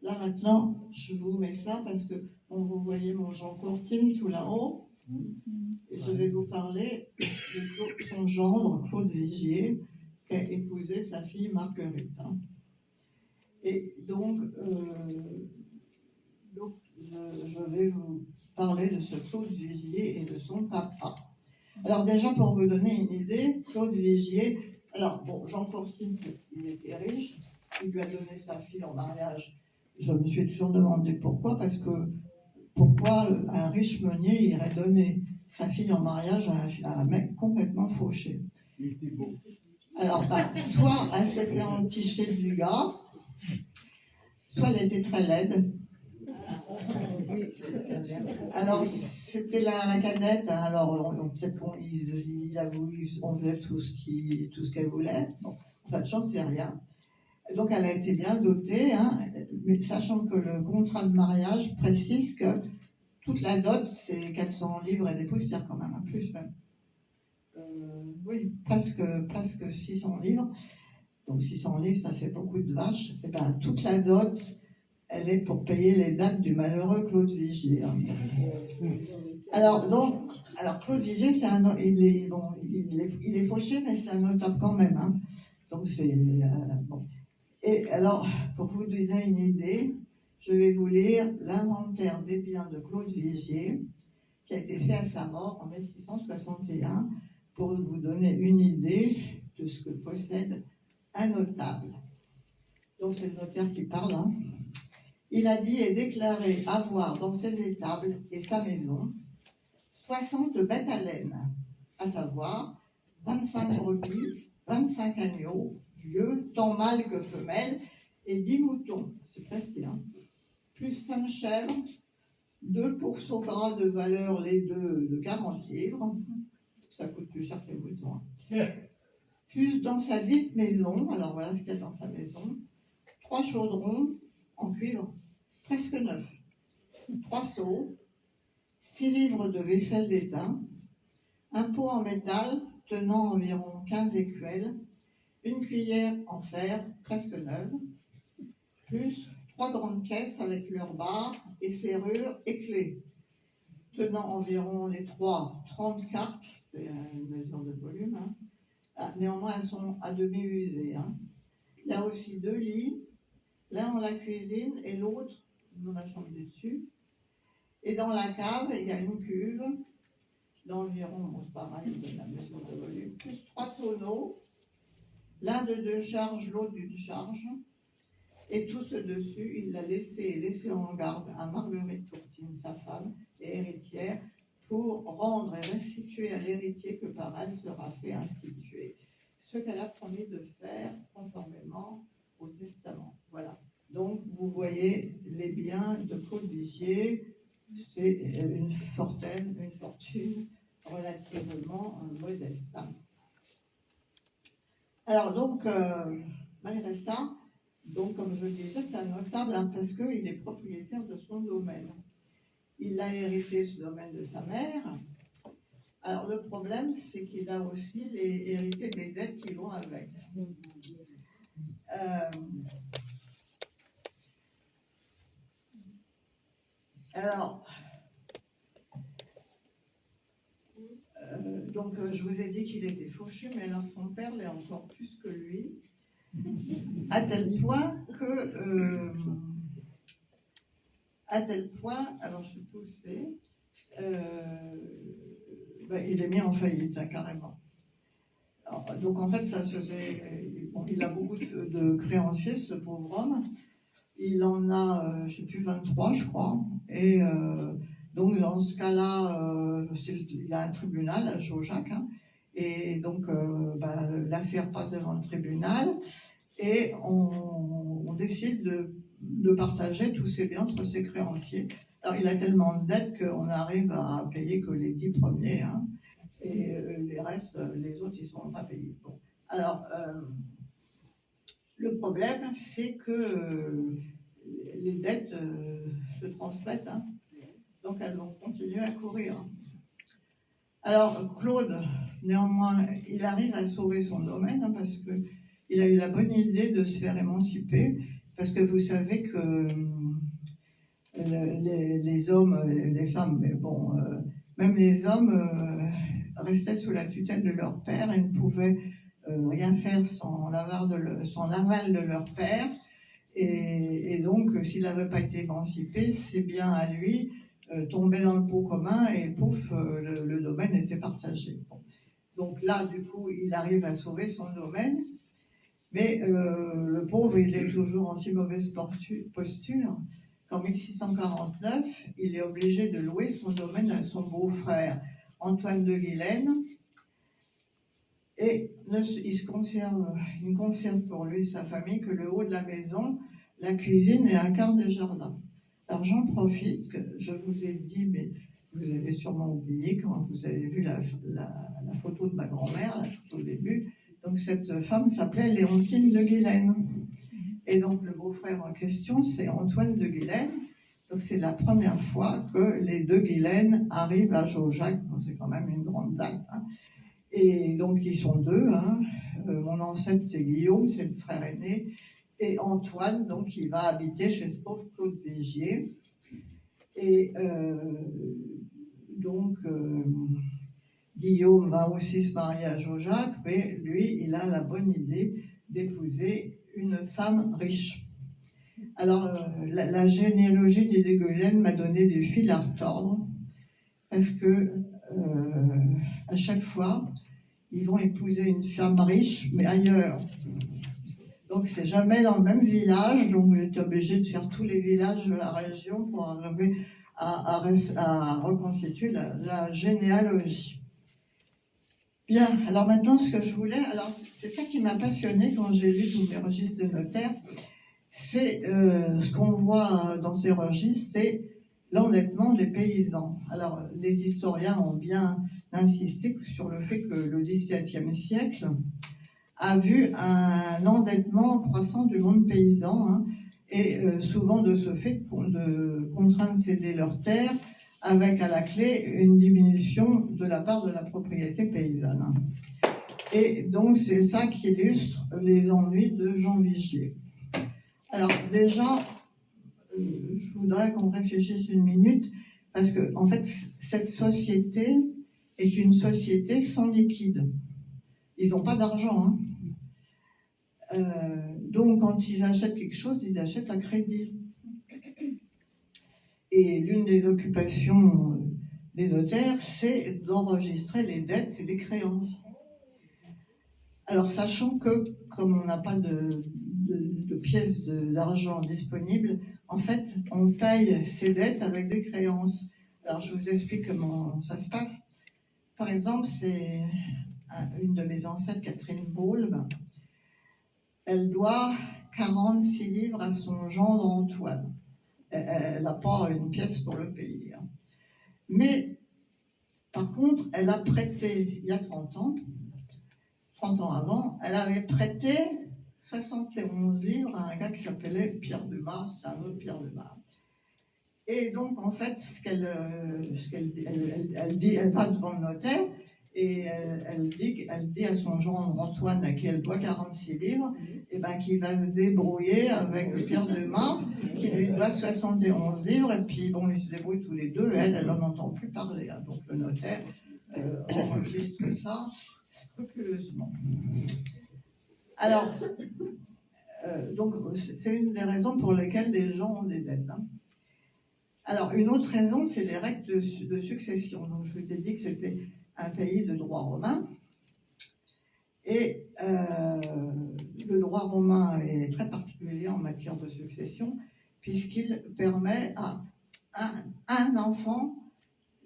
là maintenant, je vous mets ça parce que vous voyez mon Jean Courtine tout là-haut. Et je vais vous parler de son gendre, Claude Vigier, qui a épousé sa fille Marguerite. Et donc, je vais vous parler de ce Claude Vigier et de son papa. Alors déjà, pour vous donner une idée, Claude Vigier... Alors, bon, Jean Courtine, il était riche, il lui a donné sa fille en mariage. Je me suis toujours demandé pourquoi, parce que pourquoi un riche meunier irait donner sa fille en mariage à un mec complètement fauché. Il était beau. Alors, soit elle s'était entichée du gars, soit elle était très laide. Alors, c'était la cadette, alors peut-être qu'on faisait tout ce qu'elle voulait. Bon, enfin, j'en sais rien. Donc, elle a été bien dotée, mais sachant que le contrat de mariage précise que toute la dot, c'est 400 livres et des poussières quand même, plus même. Oui, presque 600 livres. Donc 600 livres, ça fait beaucoup de vaches. Et bien, toute la dot, elle est pour payer les dates du malheureux Claude Vigier. Alors Claude Vigier, il est fauché, mais c'est un notable quand même. Donc c'est bon. Et alors, pour vous donner une idée, je vais vous lire l'inventaire des biens de Claude Vigier, qui a été fait à sa mort en 1661, pour vous donner une idée de ce que possède un notable. Donc c'est le notaire qui parle. Hein. Il a dit et déclaré avoir dans ses étables et sa maison 60 bêtes à laine, à savoir 25 brebis, 25 agneaux, vieux, tant mâles que femelles, et 10 moutons, c'est précis, hein, plus 5 chèvres, 2 pourceaux gras de valeur, les deux de 40 livres, ça coûte plus cher que les moutons, hein. Plus dans sa dite maison, alors voilà ce qu'il y a dans sa maison, 3 chaudrons en cuivre, presque neufs, 3 seaux, 6 livres de vaisselle d'étain, un pot en métal tenant environ 15 écuelles, une cuillère en fer presque neuve, plus 3 grandes caisses avec leurs barres et serrures et clés, tenant environ les 30 cartes, c'est une mesure de volume, hein. Néanmoins elles sont à demi usées. Hein. Il y a aussi 2 lits, l'un dans la cuisine et l'autre dans la chambre du dessus. Et dans la cave, il y a une cuve d'environ, bon, c'est pareil, de la mesure de volume, plus 3 tonneaux, l'un de 2 charges, l'autre d'une charge. Et tout ce dessus, il l'a laissé en garde à Marguerite Courtine, sa femme et héritière, pour rendre et restituer à l'héritier que par elle sera fait instituer ce qu'elle a promis de faire conformément au testament. Voilà. Donc, vous voyez les biens de Claude Vigier, c'est une fortune relativement modeste. Alors, donc, malgré ça, donc, comme je le disais, c'est un notable hein, parce qu'il est propriétaire de son domaine. Il a hérité ce domaine de sa mère. Alors, le problème, c'est qu'il a aussi hérité des dettes qui vont avec. Donc, je vous ai dit qu'il était fauché, mais alors son père l'est encore plus que lui, à tel point que, alors je suis poussée, il est mis en faillite, hein, carrément. Alors, donc, en fait, ça se faisait. Bon, il a beaucoup de créanciers, ce pauvre homme. Il en a, je ne sais plus, 23, je crois. Et donc, dans ce cas-là, il y a un tribunal à Jaujac. Hein, et donc, l'affaire passe devant le tribunal. Et on décide de partager tous ses biens entre ses créanciers. Alors, il a tellement de dettes qu'on arrive à payer que les 10 premiers. Hein, et les restes, les autres, ils ne sont pas payés. Bon. Alors, le problème, c'est que les dettes se transmettent, hein, donc elles vont continuer à courir. Alors, Claude, néanmoins, il arrive à sauver son domaine, hein, parce qu'il a eu la bonne idée de se faire émanciper, parce que vous savez que les hommes, les femmes, mais bon, même les hommes restaient sous la tutelle de leur père et ne pouvaient rien faire sans l'aval de leur père. Et donc, s'il n'avait pas été émancipé, c'est bien à lui tomber dans le pot commun et pouf, le domaine était partagé. Bon. Donc là, du coup, il arrive à sauver son domaine, mais le pauvre, il est toujours en si mauvaise posture qu'en 1649, il est obligé de louer son domaine à son beau-frère, Antoine de Guilaine, et il ne conserve pour lui et sa famille que le haut de la maison, la cuisine et un quart de jardin. Alors j'en profite, que je vous ai dit, mais vous avez sûrement oublié quand vous avez vu la photo de ma grand-mère, là, tout au début. Donc cette femme s'appelait Léontine de Guilaine. Et donc le beau-frère en question, c'est Antoine de Guilaine. Donc c'est la première fois que les deux Guilaine arrivent à Jaujac. Donc c'est quand même une grande date. Hein. Et donc ils sont deux. Hein. Mon ancêtre c'est Guillaume, c'est le frère aîné. Et Antoine, donc, il va habiter chez ce pauvre Claude Vigier. Et Guillaume va aussi se marier à Jaujac, mais lui, il a la bonne idée d'épouser une femme riche. Alors, la généalogie des Dégolènes m'a donné du fil à retordre, parce que à chaque fois, ils vont épouser une femme riche, mais ailleurs. Donc, c'est jamais dans le même village, donc j'étais obligée de faire tous les villages de la région pour arriver à reconstituer la généalogie. Bien, alors maintenant, ce que je voulais, alors c'est ça qui m'a passionnée quand j'ai lu tous mes registres de notaire, c'est ce qu'on voit dans ces registres, c'est l'endettement des paysans. Alors, les historiens ont bien insisté sur le fait que le XVIIe siècle a vu un endettement croissant du monde paysan, hein, et souvent de ce fait de contraindre de céder leurs terres, avec à la clé une diminution de la part de la propriété paysanne. Et donc c'est ça qui illustre les ennuis de Jean Vigier. Alors déjà, je voudrais qu'on réfléchisse une minute, parce que en fait, cette société est une société sans liquide. Ils n'ont pas d'argent, hein. Donc quand ils achètent quelque chose, ils achètent à crédit. Et l'une des occupations des notaires, c'est d'enregistrer les dettes et les créances. Alors sachant que, comme on n'a pas de pièces d'argent disponibles, en fait, on paye ces dettes avec des créances. Alors je vous explique comment ça se passe. Par exemple, c'est une de mes ancêtres, Catherine Baulme. Elle doit 46 livres à son gendre Antoine. Elle n'a pas une pièce pour le payer. Mais, par contre, elle a prêté, il y a 30 ans avant, elle avait prêté 71 livres à un gars qui s'appelait Pierre Dumas, c'est un autre Pierre Dumas. Et donc, en fait, elle dit, elle va devant le notaire, et elle dit à son gendre Antoine, à qui elle doit 46 livres, et ben, qu'il va se débrouiller avec Pierre Dumas, qui lui doit 71 livres, et puis bon, ils se débrouillent tous les deux, et elle n'en entend plus parler. Hein. Donc le notaire enregistre ça scrupuleusement. Alors, donc c'est une des raisons pour lesquelles les gens ont des dettes. Hein. Alors, une autre raison, c'est les règles de succession. Donc, je vous ai dit que c'était un pays de droit romain. Et le droit romain est très particulier en matière de succession, puisqu'il permet à un enfant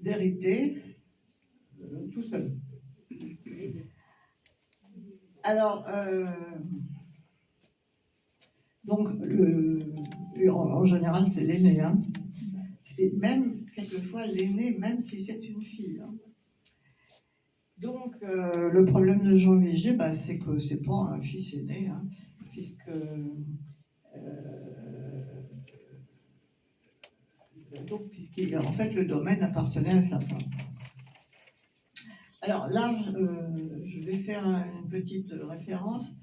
d'hériter tout seul. Alors, donc, en général, c'est l'aîné. Hein. C'est même, quelquefois, l'aîné, même si c'est une fille. Hein. Donc, le problème de Jean Vigier, c'est que c'est pas un fils aîné, hein, puisque en fait, le domaine appartenait à sa femme. Alors là, je vais faire une petite référence.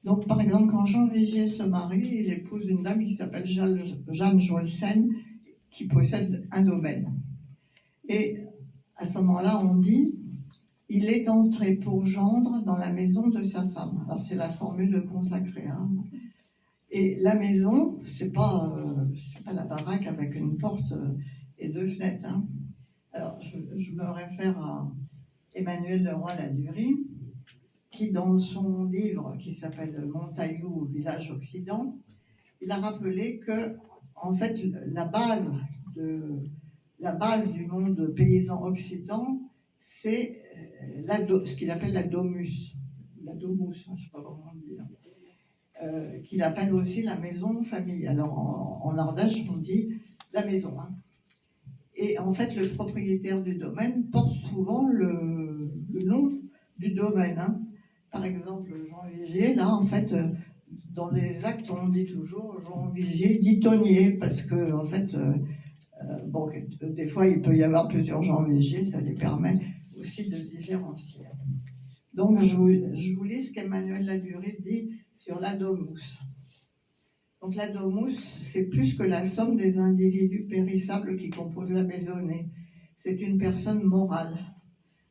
Donc, par exemple, quand Jean Vigier se marie, il épouse une dame qui s'appelle Jeanne Jolsen, qui possède un domaine. Et à ce moment-là, on dit « il est entré pour gendre dans la maison de sa femme ». Alors, c'est la formule consacrée. Hein. Et la maison, c'est pas la baraque avec une porte et deux fenêtres. Hein. Alors, je me réfère à Emmanuel Leroy-Ladurie, qui, dans son livre qui s'appelle Montaillou, Village Occident, il a rappelé que, en fait, la base du monde paysan occident, c'est ce qu'il appelle la domus, je ne sais pas comment dire, qu'il appelle aussi la maison famille. Alors en Ardèche, on dit la maison. Hein. Et en fait, le propriétaire du domaine porte souvent le nom du domaine. Hein. Par exemple, Jean Vigier, là, en fait, dans les actes, on dit toujours Jean Vigier dit tonnier, parce que, en fait, bon, des fois, il peut y avoir plusieurs Jean Vigier, ça les permet aussi de se différencier. Donc, je vous lis ce qu'Emmanuel Ladurie dit sur la domus. Donc, la domus, c'est plus que la somme des individus périssables qui composent la maisonnée. C'est une personne morale,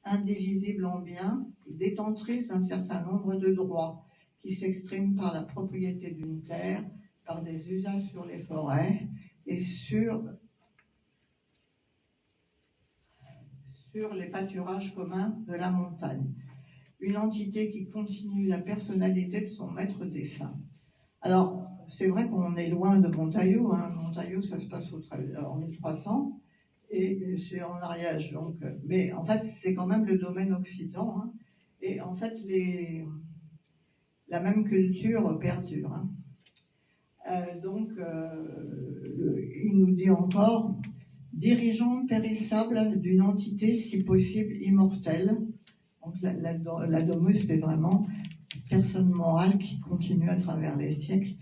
indivisible en bien, détentrice d'un certain nombre de droits, qui s'exprime par la propriété d'une terre, par des usages sur les forêts et sur les pâturages communs de la montagne. Une entité qui continue la personnalité de son maître défunt. Alors, c'est vrai qu'on est loin de Montaillot. Montaillot, ça se passe en 1300 et c'est en Ariège. Donc, mais en fait, c'est quand même le domaine occitan. Et en fait, la même culture perdure. Donc, il nous dit encore dirigeant périssable d'une entité si possible immortelle. Donc, la domus, c'est vraiment personne morale qui continue à travers les siècles.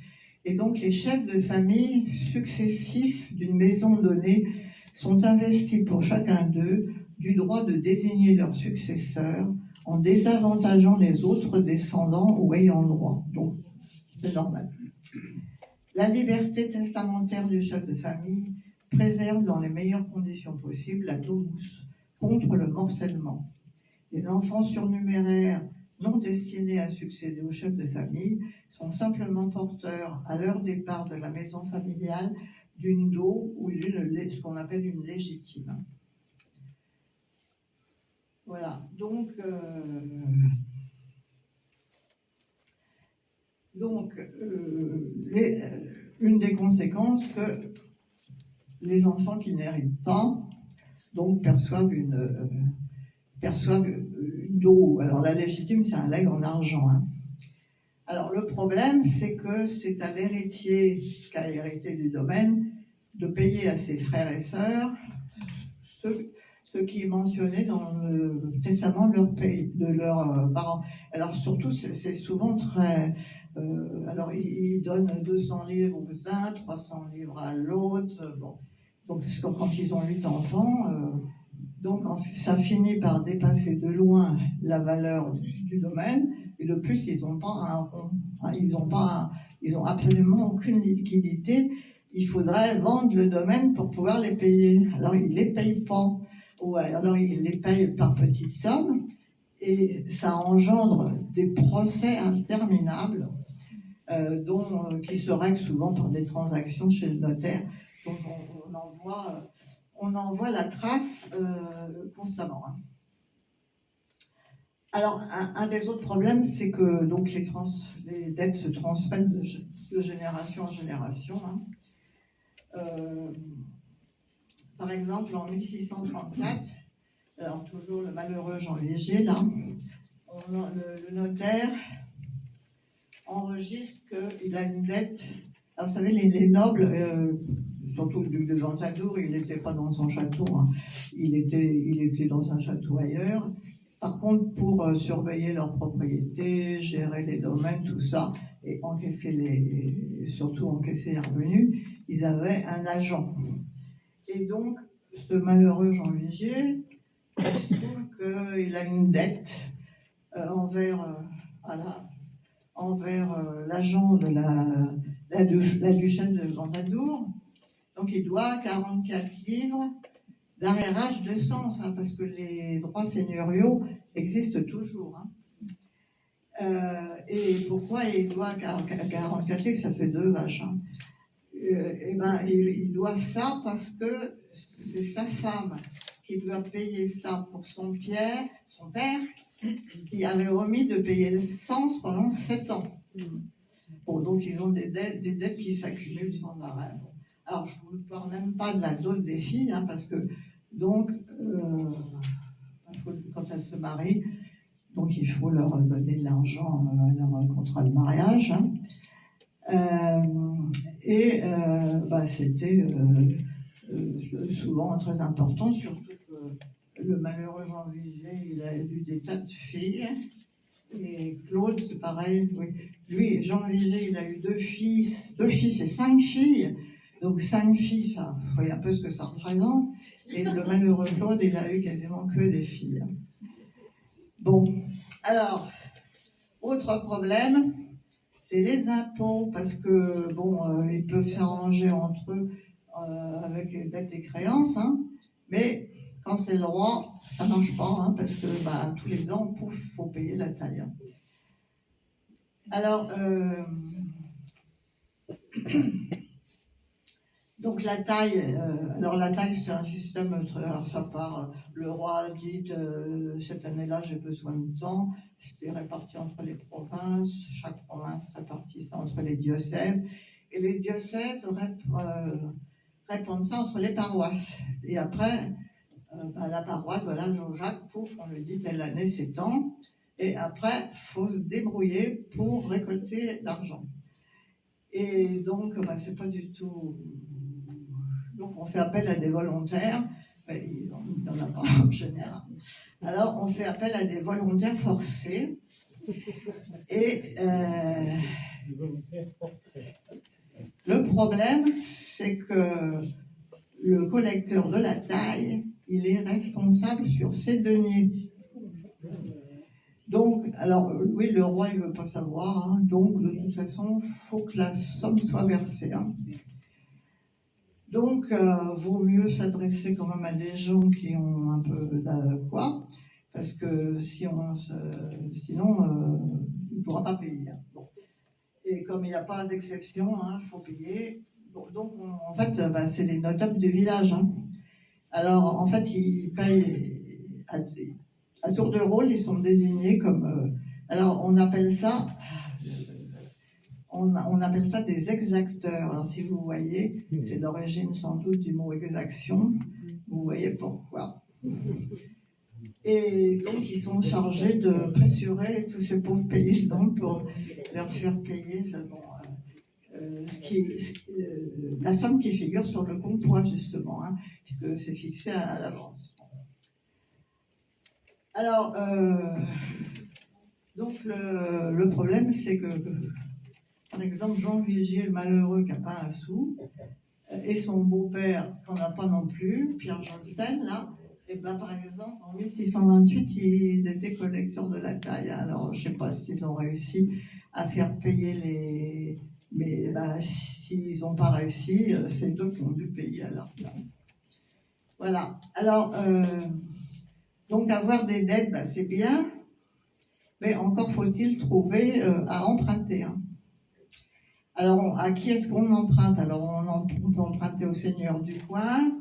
Et donc, les chefs de famille successifs d'une maison donnée sont investis pour chacun d'eux du droit de désigner leur successeur en désavantageant les autres descendants ou ayant droit. Donc, c'est normal. La liberté testamentaire du chef de famille préserve dans les meilleures conditions possibles la domus contre le morcellement. Les enfants surnuméraires non destinés à succéder au chef de famille sont simplement porteurs, à leur départ de la maison familiale, d'une dot ou ce qu'on appelle une légitime. Voilà, donc une des conséquences que les enfants qui n'héritent pas donc perçoivent une dot. Alors la légitime, c'est un legs en argent. Alors le problème, c'est que c'est à l'héritier qui a hérité du domaine de payer à ses frères et sœurs ce qui est mentionné dans le testament de leurs parents. Alors surtout, c'est souvent très... alors ils donnent 200 livres aux uns, 300 livres à l'autre. Bon. Donc quand ils ont 8 enfants, donc ça finit par dépasser de loin la valeur du domaine. Et de plus, ils ont absolument aucune liquidité. Il faudrait vendre le domaine pour pouvoir les payer. Alors ils les payent pas. Ou alors ils les payent par petites sommes. Et ça engendre des procès interminables, qui se règlent souvent par des transactions chez le notaire. Donc on en voit la trace constamment. Alors, un des autres problèmes, c'est que donc, les dettes se transmettent de génération en génération. Par exemple, en 1634, alors toujours le malheureux Jean Vigier, là, le notaire enregistre qu'il a une dette. Alors, vous savez, les nobles, surtout le duc de Ventadour, il n'était pas dans son château, il était dans un château ailleurs. Par contre, pour surveiller leurs propriétés, gérer les domaines, tout ça, et surtout encaisser les revenus, ils avaient un agent. Et donc, ce malheureux Jean Vigier, il se trouve qu'il a une dette envers l'agent de la duchesse de Ventadour. Donc, il doit 44 livres d'arrérage de sens, parce que les droits seigneuriaux existent toujours. Et pourquoi il doit 44 livres, ça fait 2 vaches. Il doit ça parce que c'est sa femme qui doit payer ça pour son père, qui avait omis de payer le sens pendant 7 ans. Bon, donc ils ont des dettes qui s'accumulent sans arrêt. Alors, je ne vous parle même pas de la dot des filles, parce que, donc, quand elles se marient, donc il faut leur donner de l'argent à leur contrat de mariage. C'était souvent très important, surtout que le malheureux Jean Vigier, il a eu des tas de filles. Et Claude, c'est pareil. Oui. Lui, Jean Vigier, il a eu 2 fils et 5 filles. Donc 5 filles, ça, vous voyez un peu ce que ça représente. Et le malheureux Claude, il a eu quasiment que des filles. Bon, alors, autre problème, c'est les impôts, parce que, ils peuvent s'arranger entre eux avec les dettes et créances, mais quand c'est le roi, ça marche pas, parce que tous les ans, pouf, faut payer la taille. Alors, donc la taille, c'est un système, alors ça part, le roi dit cette année-là j'ai besoin de temps, c'est réparti entre les provinces, chaque province répartit ça entre les diocèses, et les diocèses répondent ça entre les paroisses. Et après, la paroisse, voilà, Jean-Jacques, pouf, on lui dit telle année c'est temps, et après, il faut se débrouiller pour récolter l'argent. Et donc, c'est pas du tout. Donc, on fait appel à des volontaires, mais il n'y en a pas en général. Alors, on fait appel à des volontaires forcés. Et le problème, c'est que le collecteur de la taille, il est responsable sur ses deniers. Donc, alors, oui, le roi, il ne veut pas savoir, hein, donc, de toute façon, il faut que la somme soit versée. Hein. Donc, vaut mieux s'adresser quand même à des gens qui ont un peu quoi, parce que sinon, il ne pourra pas payer. Hein. Bon. Et comme il n'y a pas d'exception, il faut payer. Bon, donc, en fait, c'est les notables du village. Hein. Alors, en fait, ils payent à tour de rôle, ils sont désignés comme. Alors, on appelle ça. On appelle ça des exacteurs. Alors, si vous voyez, c'est l'origine sans doute du mot exaction. Vous voyez pourquoi. Et donc, ils sont chargés de pressurer tous ces pauvres paysans pour leur faire payer la somme qui figure sur le convoi, justement, hein, puisque c'est fixé à l'avance. Alors, donc, le problème, c'est que par exemple, Jean Vigier, le malheureux qui n'a pas un sou, et son beau-père qui n'en a pas non plus, Pierre Jolsten, là, et ben, par exemple, en 1628, ils étaient collecteurs de la taille. Alors, je ne sais pas s'ils ont réussi à faire payer les. Mais s'ils n'ont pas réussi, c'est eux qui ont dû payer à leur place. Voilà. Alors, donc, avoir des dettes, c'est bien, mais encore faut-il trouver à emprunter. Hein. Alors, à qui est-ce qu'on emprunte? Alors, on peut emprunter au seigneur du coin,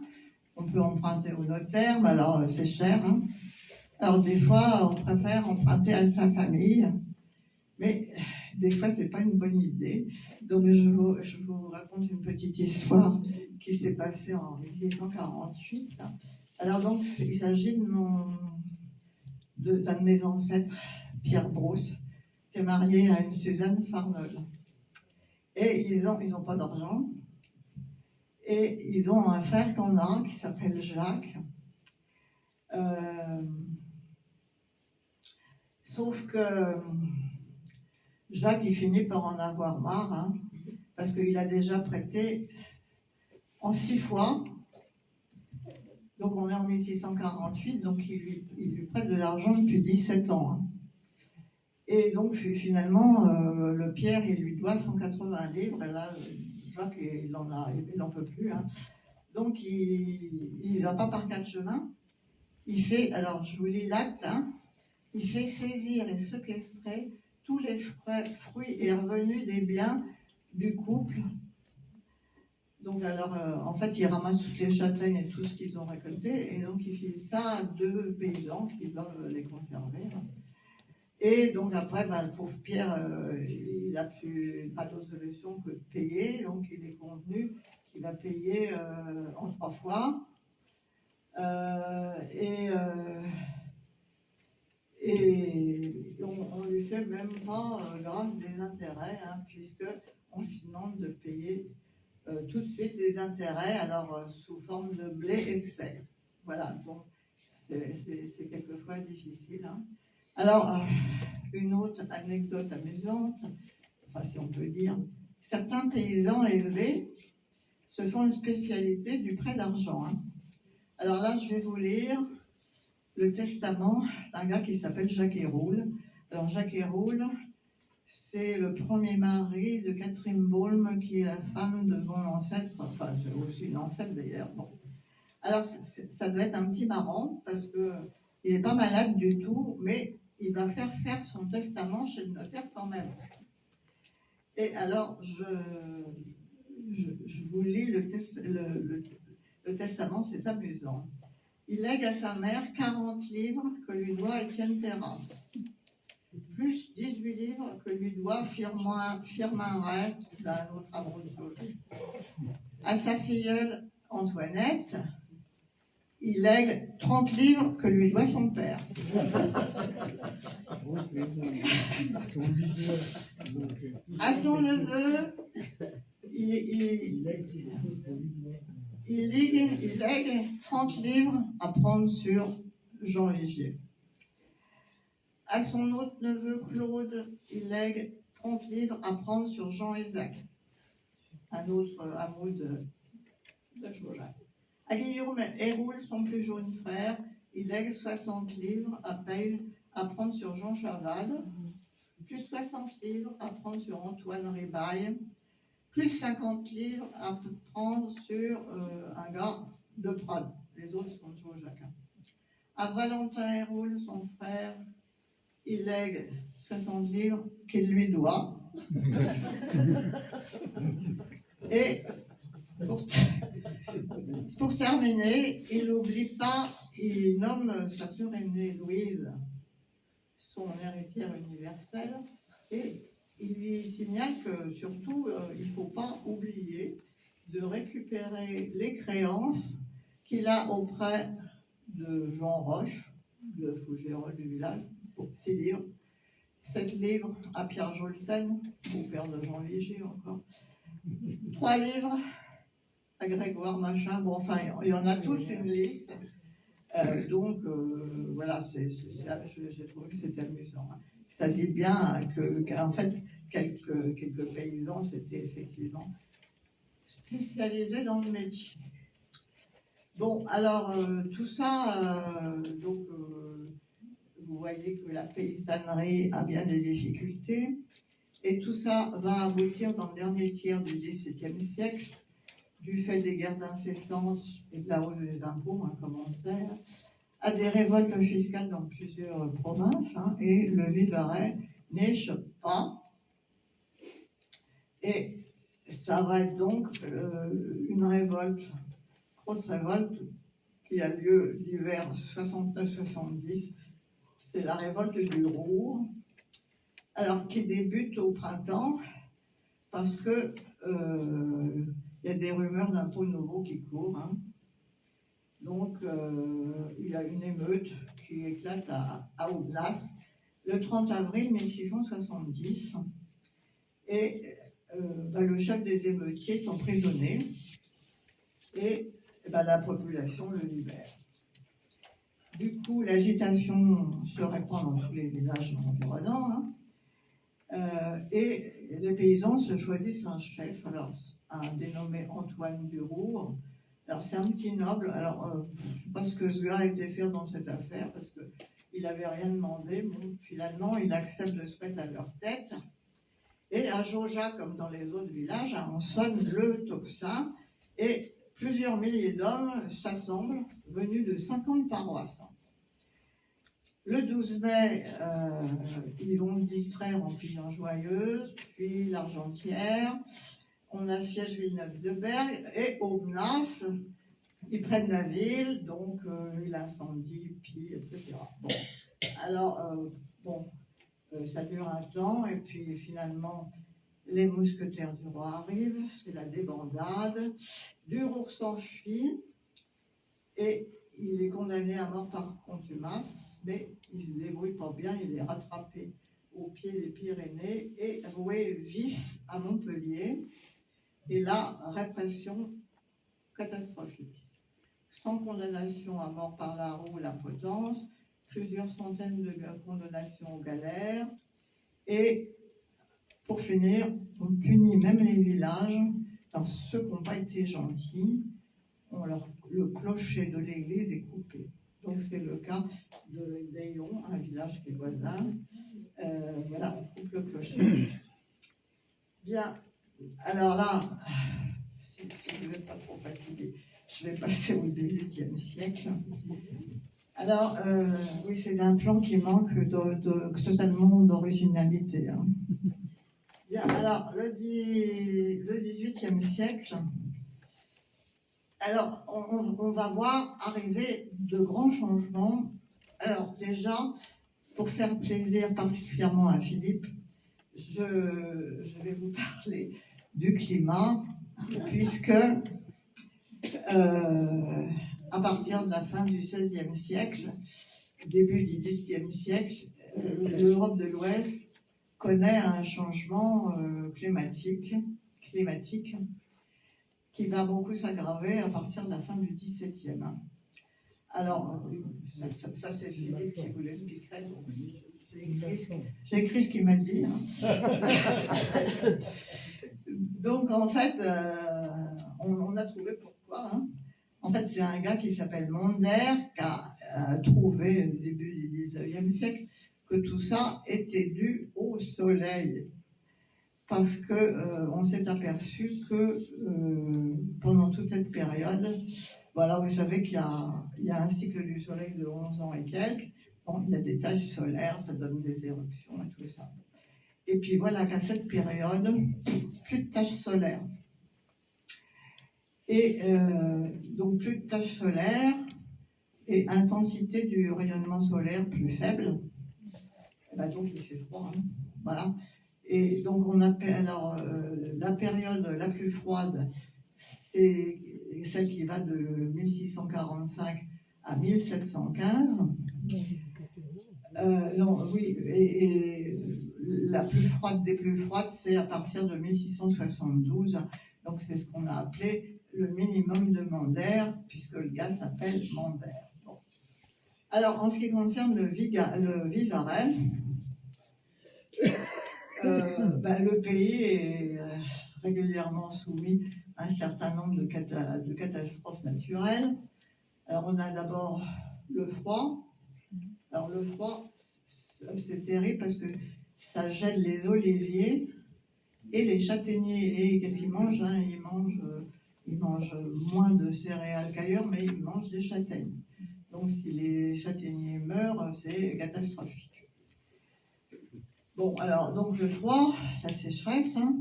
on peut emprunter au notaire, mais alors c'est cher. Hein. Alors, des fois, on préfère emprunter à sa famille, mais des fois, c'est pas une bonne idée. Donc, je vous raconte une petite histoire qui s'est passée en 1848. Alors, donc, il s'agit d'un de mes ancêtres, Pierre Brousse, qui est marié à une Suzanne Farnol. Et ils ont pas d'argent. Et ils ont un frère qu'on a qui s'appelle Jacques. Sauf que Jacques, il finit par en avoir marre, hein, parce qu'il a déjà prêté en 6 fois. Donc on est en 1648, donc il lui prête de l'argent depuis 17 ans. Hein. Et donc finalement, le Pierre, il lui doit 180 livres, et là, Jacques, il n'en peut plus. Hein. Donc il ne va pas par 4 chemins. Il fait, alors je vous lis l'acte, hein, il fait saisir et séquestrer tous les fruits et revenus des biens du couple. Donc alors, en fait, il ramasse toutes les châtaignes et tout ce qu'ils ont récolté, et donc il fait ça à 2 paysans qui doivent les conserver. Et donc après, le pauvre Pierre, il n'a plus pas d'autre solution que de payer, donc il est convenu qu'il va payer en 3 fois. Et on lui fait même pas grâce des intérêts, hein, puisque on lui demande de payer tout de suite des intérêts, alors sous forme de blé et de sel. Voilà, donc c'est quelquefois difficile. Hein. Alors, une autre anecdote amusante, enfin si on peut dire, certains paysans aisés se font une spécialité du prêt d'argent. Hein. Alors là, je vais vous lire le testament d'un gars qui s'appelle Jacques Héroul. Alors Jacques Héroul, c'est le premier mari de Catherine Baulme, qui est la femme de mon ancêtre, enfin j'ai aussi une ancêtre d'ailleurs. Bon. Alors ça doit être un petit marrant, parce qu'il n'est pas malade du tout, mais il va faire son testament chez le notaire quand même. Et alors, je vous lis le testament, c'est amusant. Il lègue à sa mère 40 livres que lui doit Étienne Terrasse, plus 18 livres que lui doit Firmin Ray, d'un autre Abruzzo. À sa filleule Antoinette, il lègue 30 livres que lui doit son père. À son neveu, il lègue 30 livres à prendre sur Jean Légier. À son autre neveu Claude, il lègue 30 livres à prendre sur Jean Isaac, un autre hameau de Jaujac. À Guillaume Héroul, son plus jeune frère, il lègue 60 livres à prendre sur Jean Chavade, plus 60 livres à prendre sur Antoine Ribaille, plus 50 livres à prendre sur un gars de Prades. Les autres sont de Jaujac. À Valentin Héroul, son frère, il lègue 60 livres qu'il lui doit. Et pour terminer, il n'oublie pas, il nomme sa sœur aînée Louise son héritière universelle et il lui signale que surtout il ne faut pas oublier de récupérer les créances qu'il a auprès de Jean Roche, de Fougerolles du village, pour 6 livres, 7 livres à Pierre Jolsen, beau-père de Jean Légier encore, 3 livres à Grégoire Machin, bon enfin il y en a toute une liste, donc voilà, j'ai trouvé que c'était amusant. Hein. Ça dit bien qu'en fait quelques paysans s'étaient effectivement spécialisés dans le métier. Bon, alors tout ça, donc vous voyez que la paysannerie a bien des difficultés, et tout ça va aboutir dans le dernier tiers du XVIIe siècle, du fait des guerres incessantes et de la hausse des impôts, hein, comme on sait, à des révoltes fiscales dans plusieurs provinces, hein, et le Vivarais n'échappe pas. Et ça va être donc une révolte, grosse révolte, qui a lieu l'hiver 69-70. C'est la révolte du Roure, alors qui débute au printemps, parce que il y a des rumeurs d'impôts nouveaux qui courent. Hein. Donc, il y a une émeute qui éclate à Aubenas le 30 avril 1670. Et le chef des émeutiers est emprisonné et la population le libère. Du coup, l'agitation se répand dans tous les villages environnants. Hein. Et les paysans se choisissent un chef, alors un dénommé Antoine Durour. Alors c'est un petit noble, alors je ne sais pas ce que ce gars a été faire dans cette affaire, parce qu'il n'avait rien demandé, bon, finalement il accepte de se mettre à leur tête, et à Jaujac, comme dans les autres villages, hein, on sonne le tocsin, et plusieurs milliers d'hommes s'assemblent, venus de 50 paroisses. Le 12 mai, ils vont se distraire en Pilon-Joyeuse, puis l'Argentière, on assiège Villeneuve-de-Berg, et Aubenas, ils prennent la ville, donc il incendie, pille, etc. Bon. Alors, ça dure un temps, et puis finalement, les mousquetaires du roi arrivent, c'est la débandade, Durour s'enfuit, et il est condamné à mort par contumace, mais il se débrouille pas bien, il est rattrapé au pied des Pyrénées et roué vif à Montpellier. Et là, répression catastrophique. Sans condamnation à mort par la roue ou la potence, plusieurs centaines de condamnations aux galères, et pour finir, on punit même les villages, dans ceux qui n'ont pas été gentils, le clocher de l'église est coupé. Donc c'est le cas de Daillon, un village qui est voisin. Voilà, on coupe le clocher. Bien, alors là, si vous n'êtes pas trop fatigué, je vais passer au XVIIIe siècle. Alors, oui, c'est un plan qui manque totalement d'originalité. Hein. Bien, alors, le XVIIIe siècle, alors, on va voir arriver de grands changements. Alors, déjà, pour faire plaisir particulièrement à Philippe, je vais vous parler du climat, puisque à partir de la fin du XVIe siècle, début du XVIIe siècle, l'Europe de l'Ouest connaît un changement climatique qui va beaucoup s'aggraver à partir de la fin du XVIIe. Alors, ça c'est Philippe qui vous l'expliquerait. J'ai écrit ce qu'il m'a dit. Donc, en fait, on a trouvé pourquoi. En fait, c'est un gars qui s'appelle Maunder qui a trouvé au début du XIXe siècle que tout ça était dû au soleil. Parce qu'on s'est aperçu que pendant toute cette période, voilà, vous savez qu'il y a un cycle du soleil de 11 ans et quelques. Bon, il y a des taches solaires, ça donne des éruptions et tout ça. Et puis voilà qu'à cette période, plus de taches solaires. Et donc plus de taches solaires et intensité du rayonnement solaire plus faible. Et ben donc il fait froid, hein. Voilà. Et donc on appelle alors la période la plus froide, c'est celle qui va de 1645 à 1715. Non, oui, et la plus froide des plus froides, c'est à partir de 1672. Donc c'est ce qu'on a appelé le minimum de Maunder, puisque le gars s'appelle Maunder. Bon. Alors en ce qui concerne le Vivarais, le pays est régulièrement soumis à un certain nombre de catastrophes naturelles. Alors on a d'abord le froid. Alors le froid, c'est terrible parce que ça gèle les oliviers et les châtaigniers. Et qu'est-ce qu'ils mangent, hein? Ils mangent moins de céréales qu'ailleurs, mais ils mangent des châtaignes. Donc si les châtaigniers meurent, c'est catastrophique. Bon, alors, donc le froid, la sécheresse. Hein.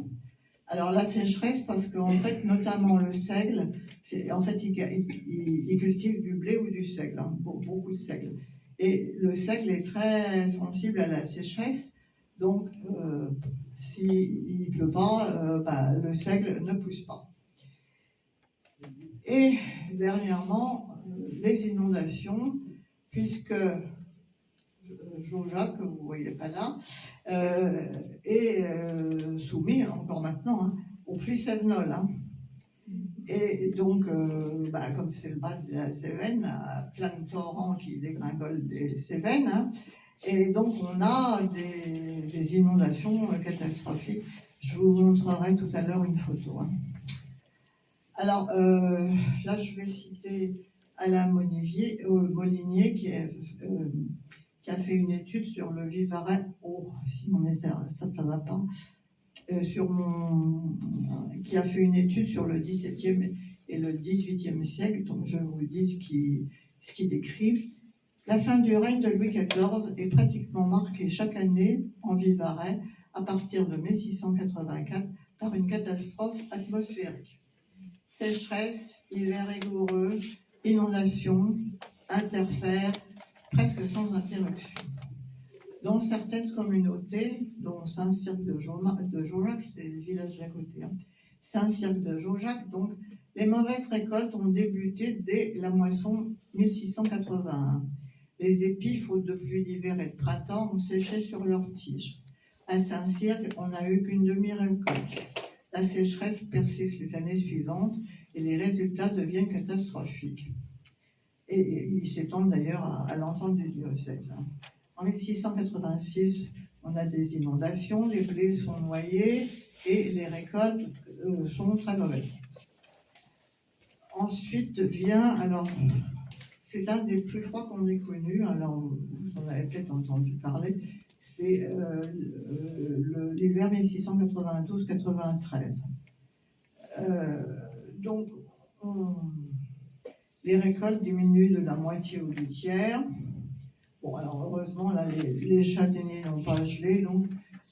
Alors la sécheresse, parce qu'en fait, notamment le seigle, en fait, ils cultivent du blé ou du seigle, hein, beaucoup de seigle. Et le seigle est très sensible à la sécheresse, donc s'il ne pleut pas, le seigle ne pousse pas. Et dernièrement, les inondations, puisque Jean-Jacques, que vous ne voyez pas là, est soumis, encore maintenant, hein, aux pluies cévenoles. Hein. Et donc, comme c'est le bas de la Cévenne, plein de torrents qui dégringolent des Cévennes, hein, et donc on a des inondations catastrophiques. Je vous montrerai tout à l'heure une photo. Hein. Alors, là, je vais citer Alain Molinier, qui a fait une étude sur le Vivarais. Oh, si mon éther, ça va pas. Qui a fait une étude sur le XVIIe et le XVIIIe siècle, donc je vous dis ce qu'il décrit. La fin du règne de Louis XIV est pratiquement marquée chaque année en Vivarais à partir de 1684 par une catastrophe atmosphérique. Sécheresse, hiver rigoureux, inondations, interfèrent presque sans interruption. Dans certaines communautés, dont Saint-Cirque de Jaujac, c'est le village d'à côté, hein. Saint-Cirque de Jaujac, donc les mauvaises récoltes ont débuté dès la moisson 1681. Les épis, faute de pluie d'hiver et de printemps, ont séché sur leurs tiges. À Saint-Cirque, on n'a eu qu'une demi-récolte. La sécheresse persiste les années suivantes et les résultats deviennent catastrophiques. Et ils s'étendent d'ailleurs à l'ensemble du diocèse. Hein. En 1686, on a des inondations, les blés sont noyés et les récoltes sont très mauvaises. Ensuite vient, alors, c'est un des plus froids qu'on ait connus, alors vous en avez peut-être entendu parler, c'est l'hiver 1692-93. Donc, les récoltes diminuent de la moitié ou du tiers. Bon, alors heureusement, là, les châtaigniers n'ont pas gelé, donc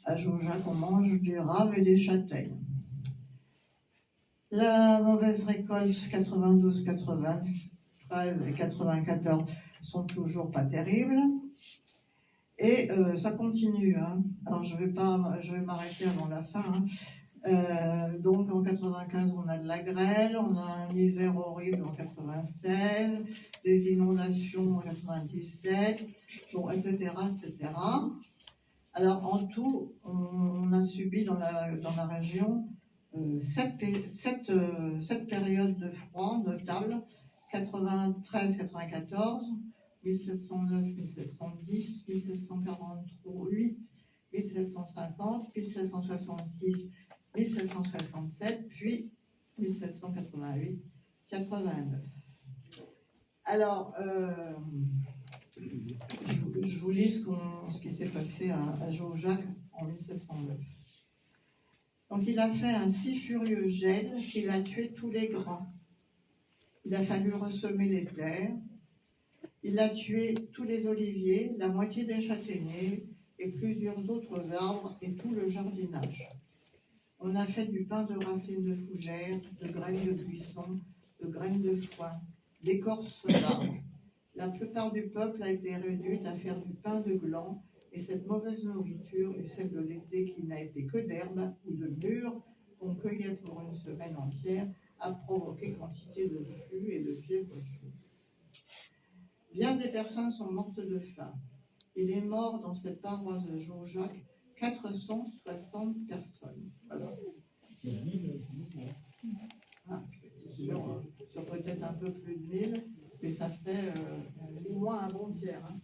À Jaujac, on mange du rave et des châtaignes. La mauvaise récolte 92, 93 et 94 sont toujours pas terribles. Et ça continue. Hein. Alors je vais m'arrêter avant la fin. Hein. Donc en 95, on a de la grêle, on a un hiver horrible en 96, des inondations en 97, bon, etc., etc. Alors en tout, on a subi dans la région 7 périodes de froid notables, 93-94, 1709-1710, 1748, 1750, 1766, 1767, puis 1788, 89. Alors, je vous lis ce qui s'est passé à Jaujac en 1709. Donc, il a fait un si furieux gel qu'il a tué tous les grands. Il a fallu ressemer les terres. Il a tué tous les oliviers, la moitié des châtaigniers et plusieurs autres arbres et tout le jardinage. On a fait du pain de racines de fougères, de graines de buisson, de graines de foin, d'écorces d'arbres. La plupart du peuple a été réduite à faire du pain de gland, et cette mauvaise nourriture est celle de l'été qui n'a été que d'herbe ou de mûres qu'on cueillait pour une semaine entière, a provoqué quantité de flux et de fièvre chaude. Bien des personnes sont mortes de faim. Il est mort dans cette paroisse de Jaujac 460 personnes. Voilà. Ah, sur peut-être un peu plus de 1000, mais ça fait au moins un bon tiers. Hein.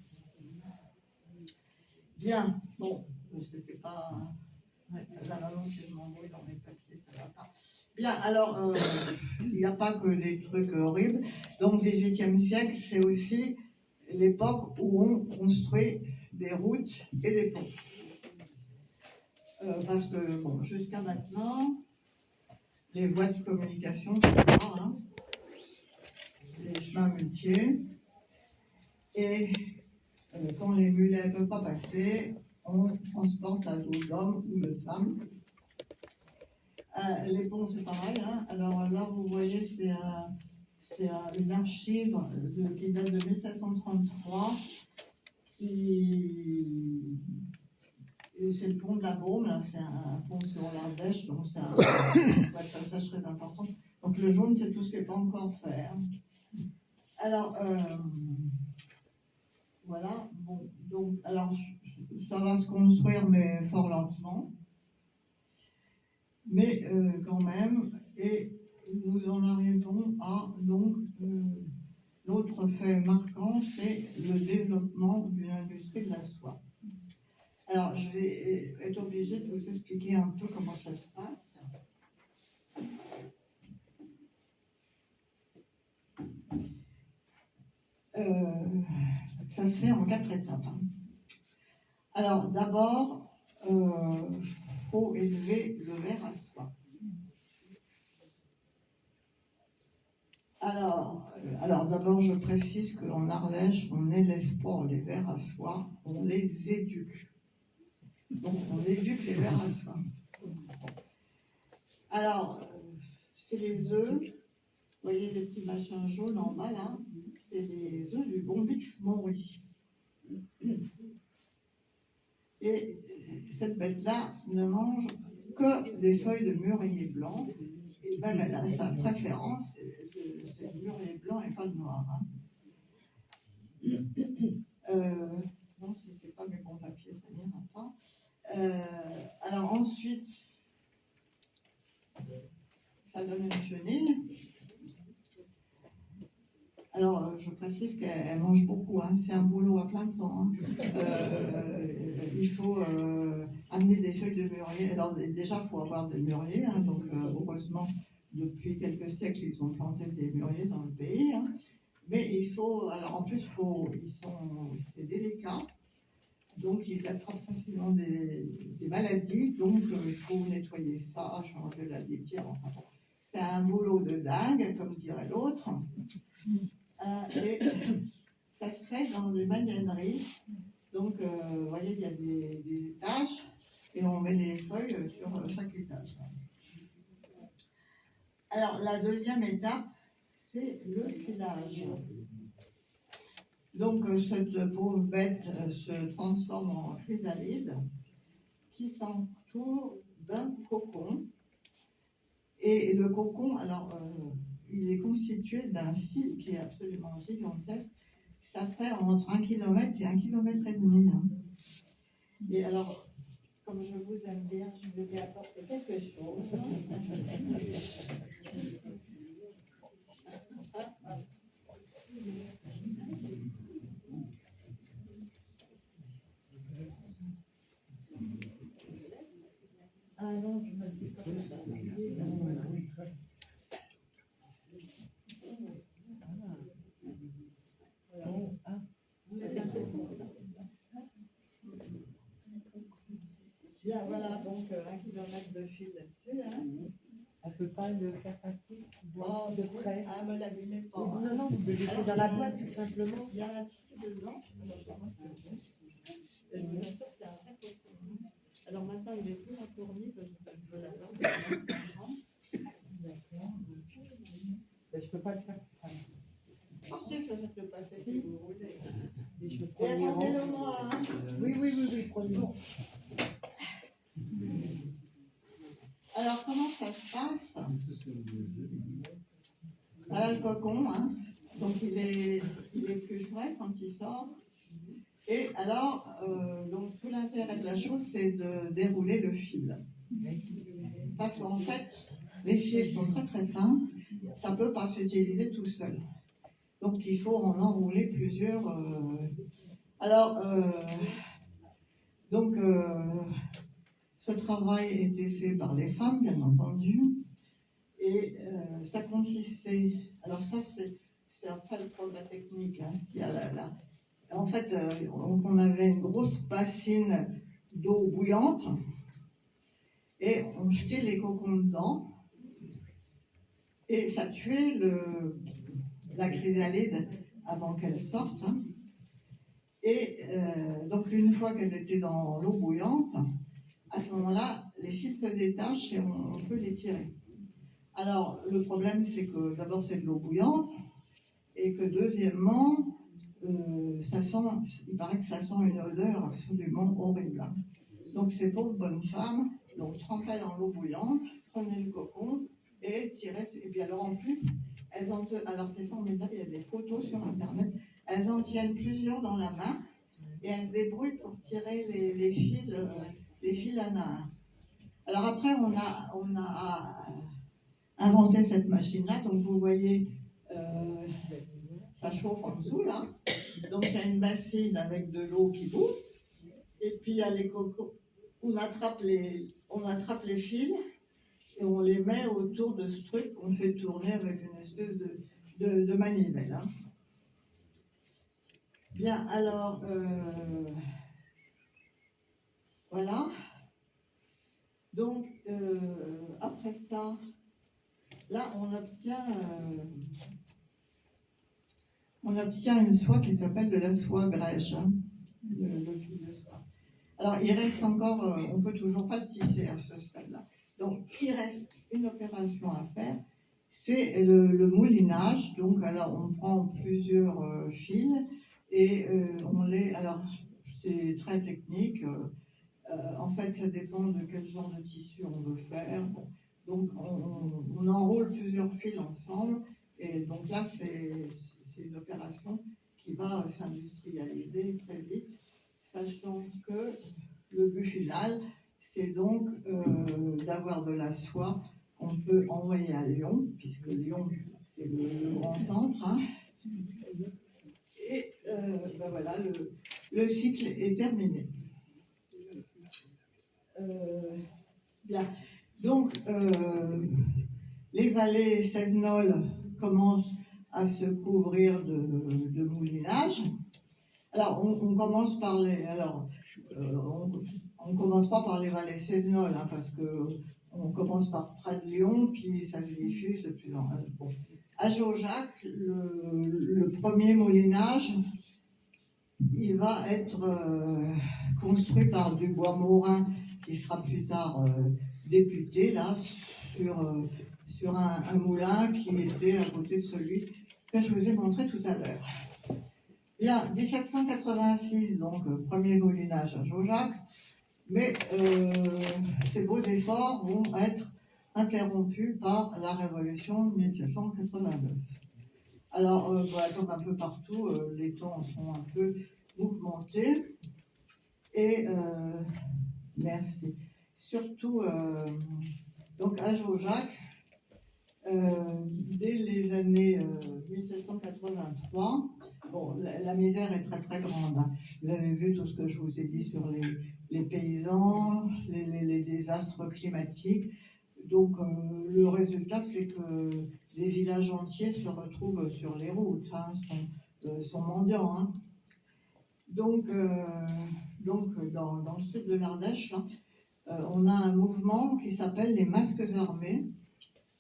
Bien, bon, c'était pas... La maman, si je m'embrouille dans mes papiers, ça va pas. Bien, alors, il n'y a pas que des trucs horribles. Donc, 18e siècle, c'est aussi l'époque où on construit des routes et des ponts. Parce que, bon, jusqu'à maintenant, les voies de communication, c'est ça, hein, les chemins muletiers. Et quand les mulets ne peuvent pas passer, on transporte la dos d'hommes ou de femmes. Les ponts, c'est pareil. Hein. Alors là, vous voyez, c'est une archive qui date de 1733, c'est le pont de la Baume, là, c'est un pont sur l'Ardèche, donc c'est un passage très important. Donc le jaune, c'est tout ce qui n'est pas encore fait. Hein. Alors, voilà, bon, donc, alors, ça va se construire, mais fort lentement. Mais quand même, et nous en arrivons à, donc, l'autre fait marquant, c'est le développement de l'industrie de la soie. Alors, je vais être obligée de vous expliquer un peu comment ça se passe. Ça se fait en 4 étapes. Hein. Alors, d'abord, faut élever le ver à soie. Alors d'abord, je précise qu'en Ardèche, on n'élève pas les vers à soie, on les éduque. Donc, on éduque les vers à soie. Alors, c'est les œufs. Vous voyez les petits machins jaunes en bas, là? C'est les œufs du Bombix Montsouris. Et cette bête-là ne mange que des feuilles de mûrier blanc. Et même elle a sa préférence, c'est le mûrier blanc et pas le noir. Hein. Non, si c'est pas mes bons papiers, ça n'ira pas. Alors ensuite, ça donne une chenille. Alors, je précise qu'elle mange beaucoup, hein. C'est un boulot à plein de temps. Hein. Il faut amener des feuilles de mûrier. Alors, déjà, il faut avoir des mûriers. Hein. Donc, heureusement, depuis quelques siècles, ils ont planté des mûriers dans le pays. Hein. Mais il faut, alors en plus, c'est délicat. Donc, ils attrapent facilement des maladies. Donc, il faut nettoyer ça, changer la litière. Enfin, bon. C'est un boulot de dingue, comme dirait l'autre. Et ça se fait dans des magnaneries. Donc, vous voyez, il y a des étages. et on met les feuilles sur chaque étage. Alors, la deuxième étape, c'est le filage. Donc, cette pauvre bête se transforme en chrysalide qui s'entoure d'un cocon. Et le cocon, alors, il est constitué d'un fil qui est absolument gigantesque. Ça fait entre 1 km et 1,5 km. Et alors, comme je vous aime bien, je vous ai apporté quelque chose. Ah non, je ne dis pas que ça. Bien, voilà, donc 1 km de fil là-dessus. Hein. On ne peut pas le faire passer Oh, de près. Ah, me l'abîmez pas. Non, non, non, vous le laissez dans la boîte tout simplement. Il y a un truc dedans. Alors, je pense que c'est. Je vous assure que c'est un vrai cocon. Alors maintenant, il est plus retourné parce que je veux l'avoir depuis 25 ans. D'accord. Ben, je ne peux pas le faire. Oh, si, faites-le passer si vous voulez. Et je le Et prends. rendez-le moi. Hein. Oui, prenez-le. Alors, comment ça se passe? Voilà le cocon, hein. Donc il est plus frais quand il sort. Et alors, donc tout l'intérêt de la chose, c'est de dérouler le fil. Parce qu'en fait, les fils sont très très fins, ça ne peut pas s'utiliser tout seul. Donc il faut en enrouler plusieurs. Ce travail était fait par les femmes, bien entendu. Et ça consistait, alors ça c'est après le progrès technique, hein, ce qu'il y a là. En fait, on avait une grosse bassine d'eau bouillante et on jetait les cocons dedans et ça tuait la chrysalide avant qu'elle sorte. Hein. Et donc une fois qu'elle était dans l'eau bouillante, à ce moment-là, les fils se détachent et on peut les tirer. Alors, le problème, c'est que d'abord, c'est de l'eau bouillante, et que deuxièmement, il paraît que ça sent une odeur absolument horrible. Hein. Donc, ces pauvres bonnes femmes, donc trempaient dans l'eau bouillante, prenaient le cocon et tiraient. Et puis alors, en plus, alors c'est formidable, il y a des photos sur Internet, elles en tiennent plusieurs dans la main, et elles se débrouillent pour tirer les fils à un. Alors après, on a inventé cette machine-là. Donc vous voyez, ça chauffe en dessous là. Donc il y a une bassine avec de l'eau qui bout. Et puis il y a les cocos. On attrape les fils et on les met autour de ce truc qu'on fait tourner avec une espèce de manivelle. Hein. Bien, alors, voilà. Donc, après ça, là, on obtient une soie qui s'appelle de la soie grège, hein, le fil de soie. Alors, il reste encore, on ne peut toujours pas le tisser à ce stade-là. Donc, il reste une opération à faire, c'est le moulinage. Donc, alors, on prend plusieurs fils et alors, c'est très technique. En fait, ça dépend de quel genre de tissu on veut faire. Bon. Donc, on enroule plusieurs fils ensemble. Et donc là, c'est une opération qui va s'industrialiser très vite, sachant que le but final, c'est donc d'avoir de la soie qu'on peut envoyer à Lyon, puisque Lyon, c'est le grand centre. Hein. Et ben voilà, le cycle est terminé. Bien. Donc, les vallées sévenoles commencent à se couvrir de moulinage. Alors, on commence par on commence pas par les vallées sévenoles, hein, parce que on commence par près de Lyon, puis ça se diffuse de plus en plus. Bon. À Jaujac, le premier moulinage, il va être construit par Dubois-Morin, qui sera plus tard député, là, sur un moulin qui était à côté de celui que je vous ai montré tout à l'heure. Bien, 1786, donc, premier moulinage à Jaujac, mais ces beaux efforts vont être interrompus par la Révolution de 1789. Alors, comme un peu partout, les temps sont un peu mouvementés, et merci. Surtout, donc à Jaujac, dès les années 1783, bon, la misère est très très grande. Hein. Vous avez vu tout ce que je vous ai dit sur les paysans, les désastres climatiques. Donc le résultat, c'est que des villages entiers se retrouvent sur les routes, hein, sont mendiants. Hein. Donc dans le sud de l'Ardèche, là, on a un mouvement qui s'appelle les masques armés.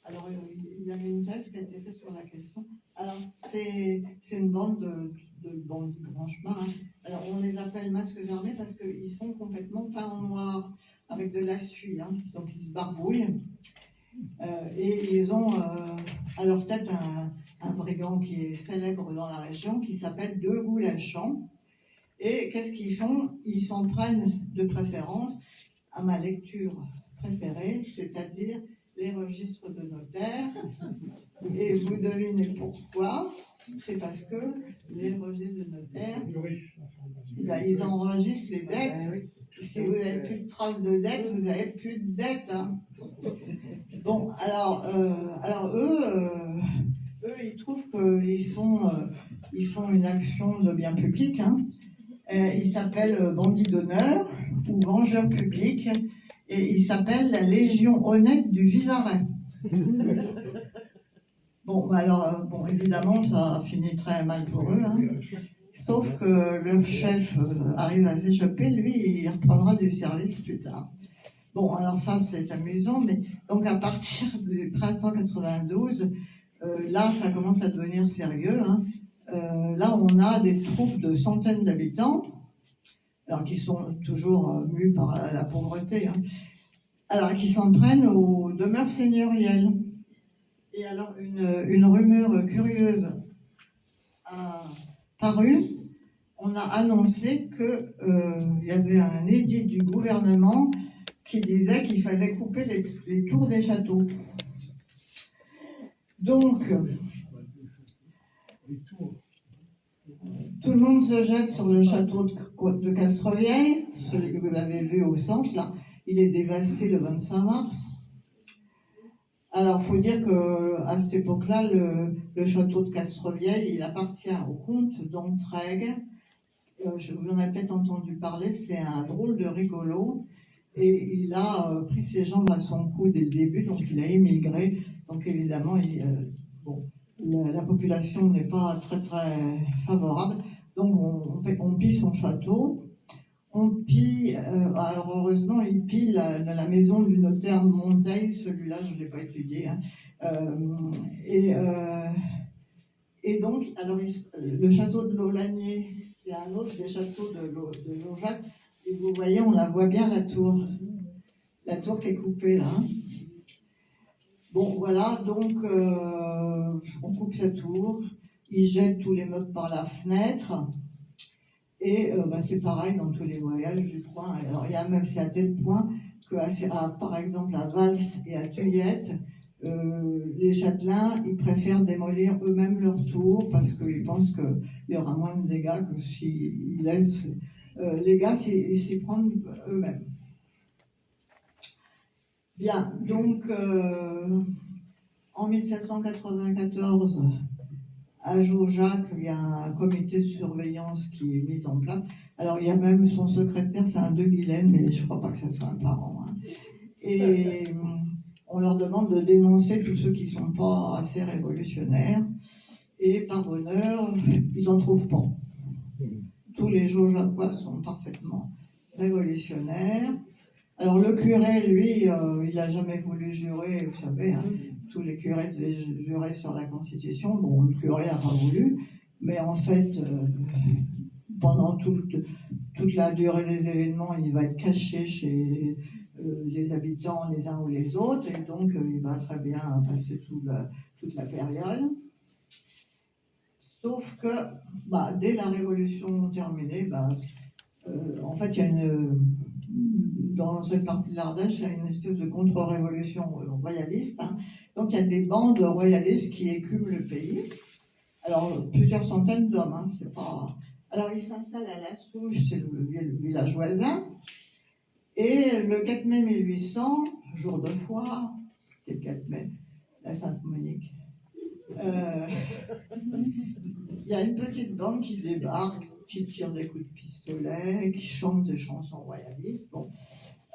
Alors, il y avait une thèse qui a été faite sur la question. Alors, c'est une bande de bandits grand chemin. Hein. Alors, on les appelle masques armés parce qu'ils sont complètement peints en noir, avec de la suie. Hein. Donc, ils se barbouillent. Et ils ont à leur tête un brigand qui est célèbre dans la région, qui s'appelle De Goulachan. Et qu'est-ce qu'ils font? Ils s'en prennent de préférence à ma lecture préférée, c'est-à-dire les registres de notaires. Et vous devinez pourquoi? C'est parce que les registres de notaires, ils enregistrent les dettes. Si vous n'avez plus de traces de dettes, vous n'avez plus de dettes. Hein. Bon, alors eux, ils trouvent qu'ils font une action de bien public. Hein. Ils s'appellent bandits d'honneur ou vengeurs publics. Et il s'appelle la Légion honnête du Vivarais. Bon, alors, évidemment, ça a fini très mal pour eux. Hein. Sauf que le chef arrive à s'échapper, lui, il reprendra du service plus tard. Bon, alors ça, c'est amusant, mais donc à partir du printemps 92, là, ça commence à devenir sérieux. Hein. Là, on a des troupes de centaines d'habitants, alors qui sont toujours mus par la pauvreté, hein, alors qui s'en prennent aux demeures seigneurielles. Et alors une rumeur curieuse a paru. On a annoncé qu'il y avait un édit du gouvernement qui disait qu'il fallait couper les tours des châteaux. Donc, tout le monde se jette sur le château de Castrovieille, celui que vous avez vu au centre, là. Il est dévasté le 25 mars. Alors, il faut dire qu'à cette époque-là, le château de Castrovieille, il appartient au comte d'Entraigues. Vous en avez peut-être entendu parler, c'est un drôle de rigolo. Et il a pris ses jambes à son cou dès le début, donc il a émigré. Donc évidemment, la population n'est pas très très favorable. Donc on pille son château. On pille, alors heureusement, il pille la maison du notaire Monteil, celui-là, je ne l'ai pas étudié. Hein. Et donc, alors, le château de Laulagné, c'est un autre des châteaux de Jaujac. Et vous voyez, on la voit bien, la tour qui est coupée là. Bon, voilà, donc on coupe sa tour, il jette tous les meubles par la fenêtre. Et c'est pareil dans tous les voyages du coin. Alors, il y a même, c'est à tel point que, par exemple, à Vals et à Thuillette, les châtelains, ils préfèrent démolir eux-mêmes leur tour parce qu'ils pensent qu'il y aura moins de dégâts que s'ils laissent les gars s'y prendre eux-mêmes. Bien, donc en 1794, à Jaujac, il y a un comité de surveillance qui est mis en place. Alors, il y a même son secrétaire, c'est un de Guilaine, mais je ne crois pas que ce soit un parent. Hein. Et on leur demande de dénoncer tous ceux qui ne sont pas assez révolutionnaires. Et par bonheur, ils n'en trouvent pas. Tous les Jaujacois sont parfaitement révolutionnaires. Alors, le curé, lui, il n'a jamais voulu jurer, vous savez, hein. Tous les curés devaient jurer sur la Constitution. Bon, le curé n'a pas voulu, mais en fait, pendant toute la durée des événements, il va être caché les habitants les uns ou les autres, et donc il va très bien passer toute la période. Sauf que dès la Révolution terminée, en fait, il y a dans cette partie de l'Ardèche, il y a une espèce de contre-révolution royaliste. Hein. Donc il y a des bandes royalistes qui écument le pays. Alors, plusieurs centaines d'hommes, hein, c'est pas... Alors, ils s'installent à La Souche, c'est le village voisin. Et le 4 mai 1800, jour de foire, c'est le 4 mai, la Sainte-Monique, il y a une petite bande qui débarque, qui tire des coups de pistolet, qui chante des chansons royalistes. Bon.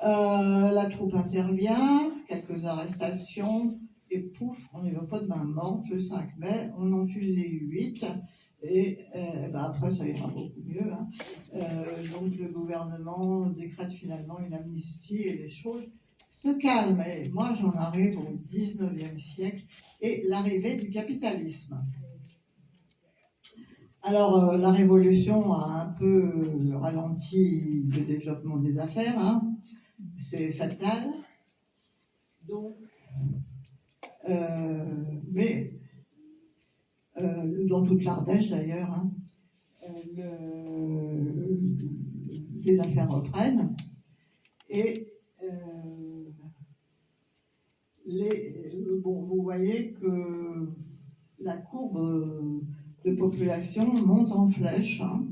La troupe intervient, quelques arrestations, et pouf, on n'y va pas de main morte. Le 5 mai, on en fusille 8, et après ça ira beaucoup mieux. Hein. Donc le gouvernement décrète finalement une amnistie et les choses se calment. Et moi j'en arrive au 19e siècle et l'arrivée du capitalisme. Alors la Révolution a un peu ralenti le développement des affaires, hein. C'est fatal. Donc, mais dans toute l'Ardèche d'ailleurs, hein, les affaires reprennent et vous voyez que la courbe de population monte en flèche. Hein.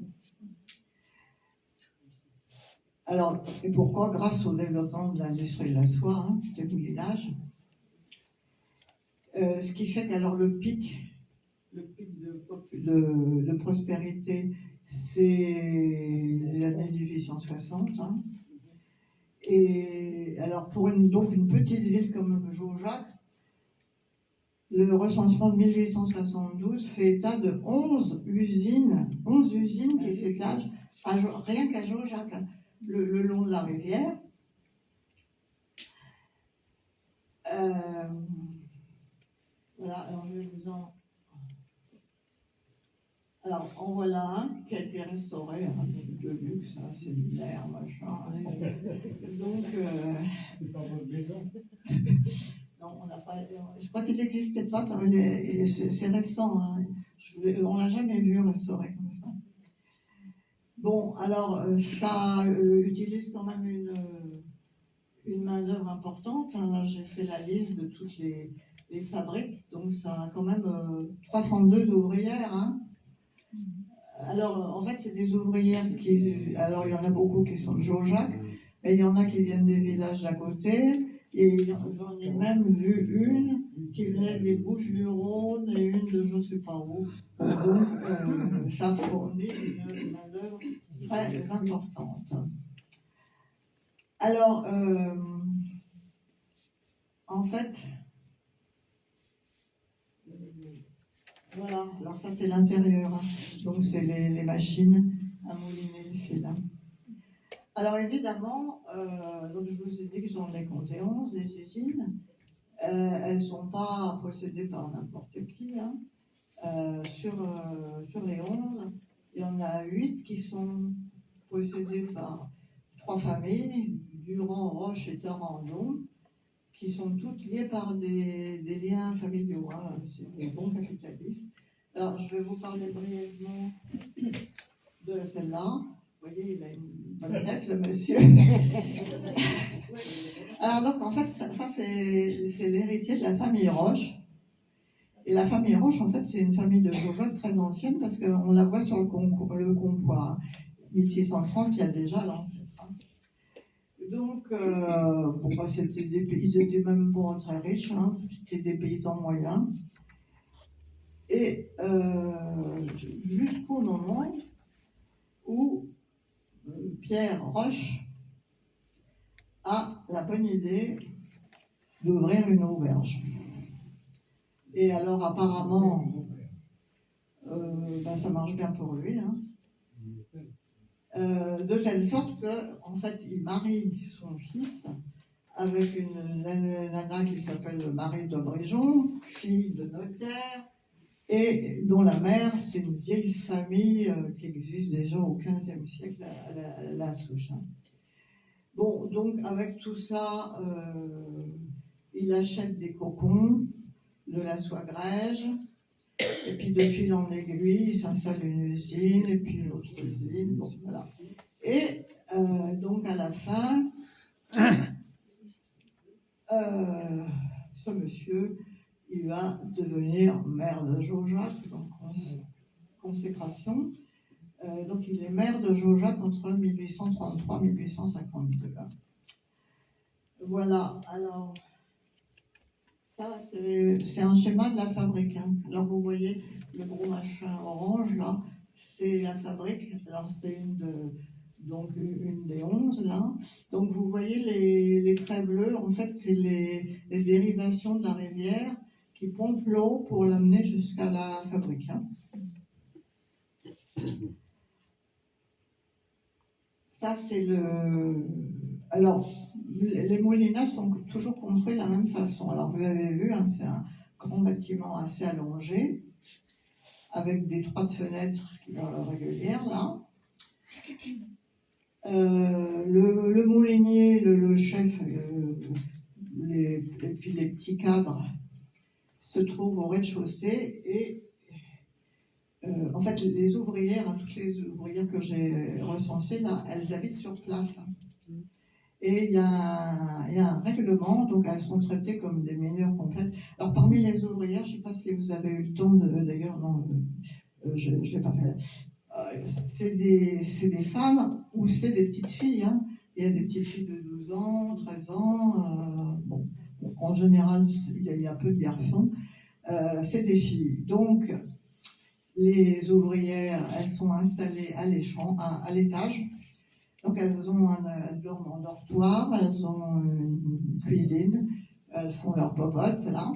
Alors, et pourquoi? Grâce au développement de l'industrie de la soie, hein, des moulinages. Ce qui fait qu'alors le pic de prospérité, c'est les années 1860. Hein. Et alors pour une petite ville comme Jaujac, le recensement de 1872 fait état de 11 usines qui s'étagent rien qu'à Jaujac, hein, le long de la rivière. Voilà, alors je vais vous en... Alors, en voilà un qui a été restauré, hein, de luxe, un séminaire, machin. Donc, c'est pas votre maison. Non, on n'a pas... Je crois qu'il n'existait pas, c'est récent. Hein. On l'a jamais vu restauré comme ça. Bon, alors, ça utilise quand même une main-d'œuvre importante. Hein. Là, j'ai fait la liste de toutes les fabriques, donc ça a quand même 302 ouvrières. Hein. Alors, en fait, c'est des ouvrières qui... Alors, il y en a beaucoup qui sont de Jaujac, mais il y en a qui viennent des villages d'à côté, et j'en ai même vu une qui venait des Bouches-du-Rhône et une de je ne sais pas où. Donc, ça fournit une main-d'œuvre très importante. Alors, en fait... Voilà, alors ça c'est l'intérieur, hein. Donc c'est les machines à mouliner le fil. Hein. Alors évidemment, donc je vous ai dit que j'en ai compté 11 des usines. Elles ne sont pas possédées par n'importe qui. Hein. Sur les 11, il y en a 8 qui sont possédées par 3 familles, Durand, Roche et Tarandon, qui sont toutes liées par des liens familiaux, hein. C'est des bons capitalistes. Alors, je vais vous parler brièvement de celle-là. Vous voyez, il a une bonne tête, le monsieur. Alors, donc, en fait, ça c'est l'héritier de la famille Roche. Et la famille Roche, en fait, c'est une famille de Jaujac très ancienne, parce qu'on la voit sur le comptoir. 1630, il y a déjà l'ancêtre. Donc, ils étaient même pas très riches, hein, c'était des paysans moyens. Et jusqu'au moment où Pierre Roche a la bonne idée d'ouvrir une auberge. Et alors, apparemment, ça marche bien pour lui, hein. De telle sorte que, en fait, il marie son fils avec une nana qui s'appelle Marie d'Obréjon, fille de notaire, et dont la mère, c'est une vieille famille qui existe déjà au XVe siècle à la Souche. Bon, donc avec tout ça, il achète des cocons, de la soie grège, et puis de fil en aiguille, il s'installe une usine, et puis une autre usine, bon, voilà. Et donc à la fin, ce monsieur, il va devenir maire de Jaujac, donc consécration. Donc il est maire de Jaujac entre 1833 et 1852. Voilà, alors ça c'est un schéma de la fabrique. Hein. Alors vous voyez le gros machin orange là, c'est la fabrique. Alors c'est une des 11 là. Donc vous voyez les traits bleus, en fait c'est les dérivations de la rivière qui pompent l'eau pour l'amener jusqu'à la fabrique. Hein. Ça c'est le... Alors, les moulinets sont toujours construits de la même façon. Alors vous l'avez vu, hein, c'est un grand bâtiment assez allongé, avec des 3 fenêtres régulières là. Le moulinier, le chef, et puis les petits cadres se trouvent au rez-de-chaussée et en fait les ouvrières, hein, toutes les ouvrières que j'ai recensées là, elles habitent sur place. Et il y a un règlement, donc elles sont traitées comme des mineurs complètes. Alors parmi les ouvrières, je ne sais pas si vous avez eu le temps d'ailleurs, non, je ne l'ai pas fait. C'est des femmes ou c'est des petites filles. Hein. Il y a des petites filles de 12 ans, 13 ans. Bon, en général, il y a peu de garçons. C'est des filles. Donc, les ouvrières, elles sont installées à l'étage. Donc, elles dorment en dortoir, elles ont une cuisine, elles font leur popote, là.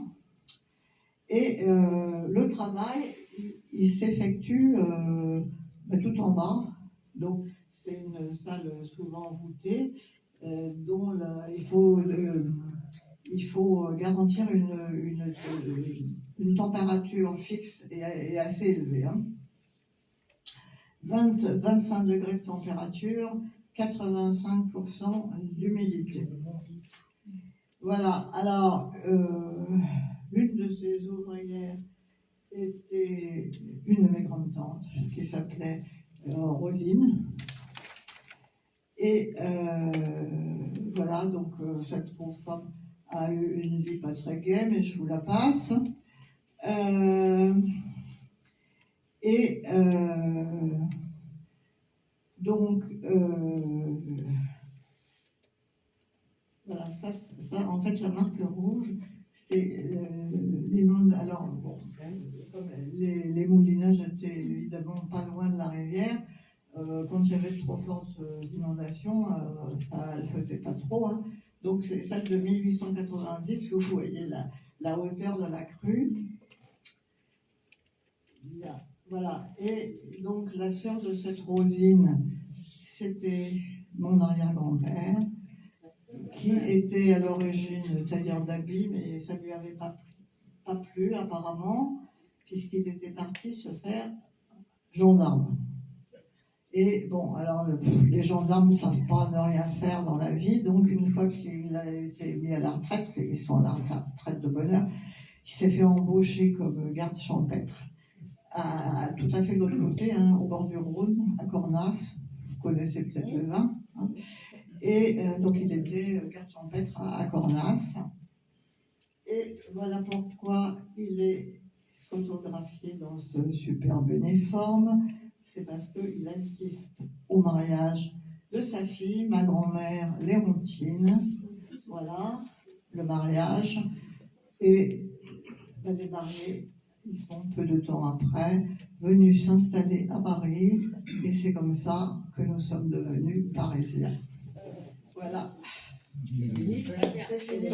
Et le travail, il s'effectue tout en bas. Donc, c'est une salle souvent voûtée, dont il faut garantir une température fixe et assez élevée. Hein. 25 degrés de température, 85% d'humidité. Voilà, alors, l'une de ces ouvrières était une de mes grandes tantes qui s'appelait Rosine. Et voilà, donc cette pauvre femme a eu une vie pas très gaie, mais je vous la passe. Donc, voilà, ça, en fait, la marque rouge, c'est alors, bon, comme les moulinages étaient évidemment pas loin de la rivière, quand il y avait trop fortes inondations, ça ne le faisait pas trop. Hein. Donc, c'est celle de 1890, vous voyez la hauteur de la crue. Voilà, et donc la sœur de cette Rosine, c'était mon arrière-grand-père, qui était à l'origine tailleur d'habits, mais ça ne lui avait pas plu apparemment, puisqu'il était parti se faire gendarme. Et bon, alors les gendarmes ne savent pas ne rien faire dans la vie, donc une fois qu'il a été mis à la retraite, ils sont à la retraite de bonheur, il s'est fait embaucher comme garde champêtre. Tout à fait de l'autre côté, hein, au bord du Rhône, à Cornas, vous connaissez peut-être le vin, hein. Et donc il était garde champêtre à Cornas. Et voilà pourquoi il est photographié dans ce superbe uniforme, c'est parce qu'il assiste au mariage de sa fille, ma grand-mère Léontine. Voilà, le mariage. Et les mariés, ils sont peu de temps après venus s'installer à Paris et c'est comme ça que nous sommes devenus parisiens. Voilà. C'est fini.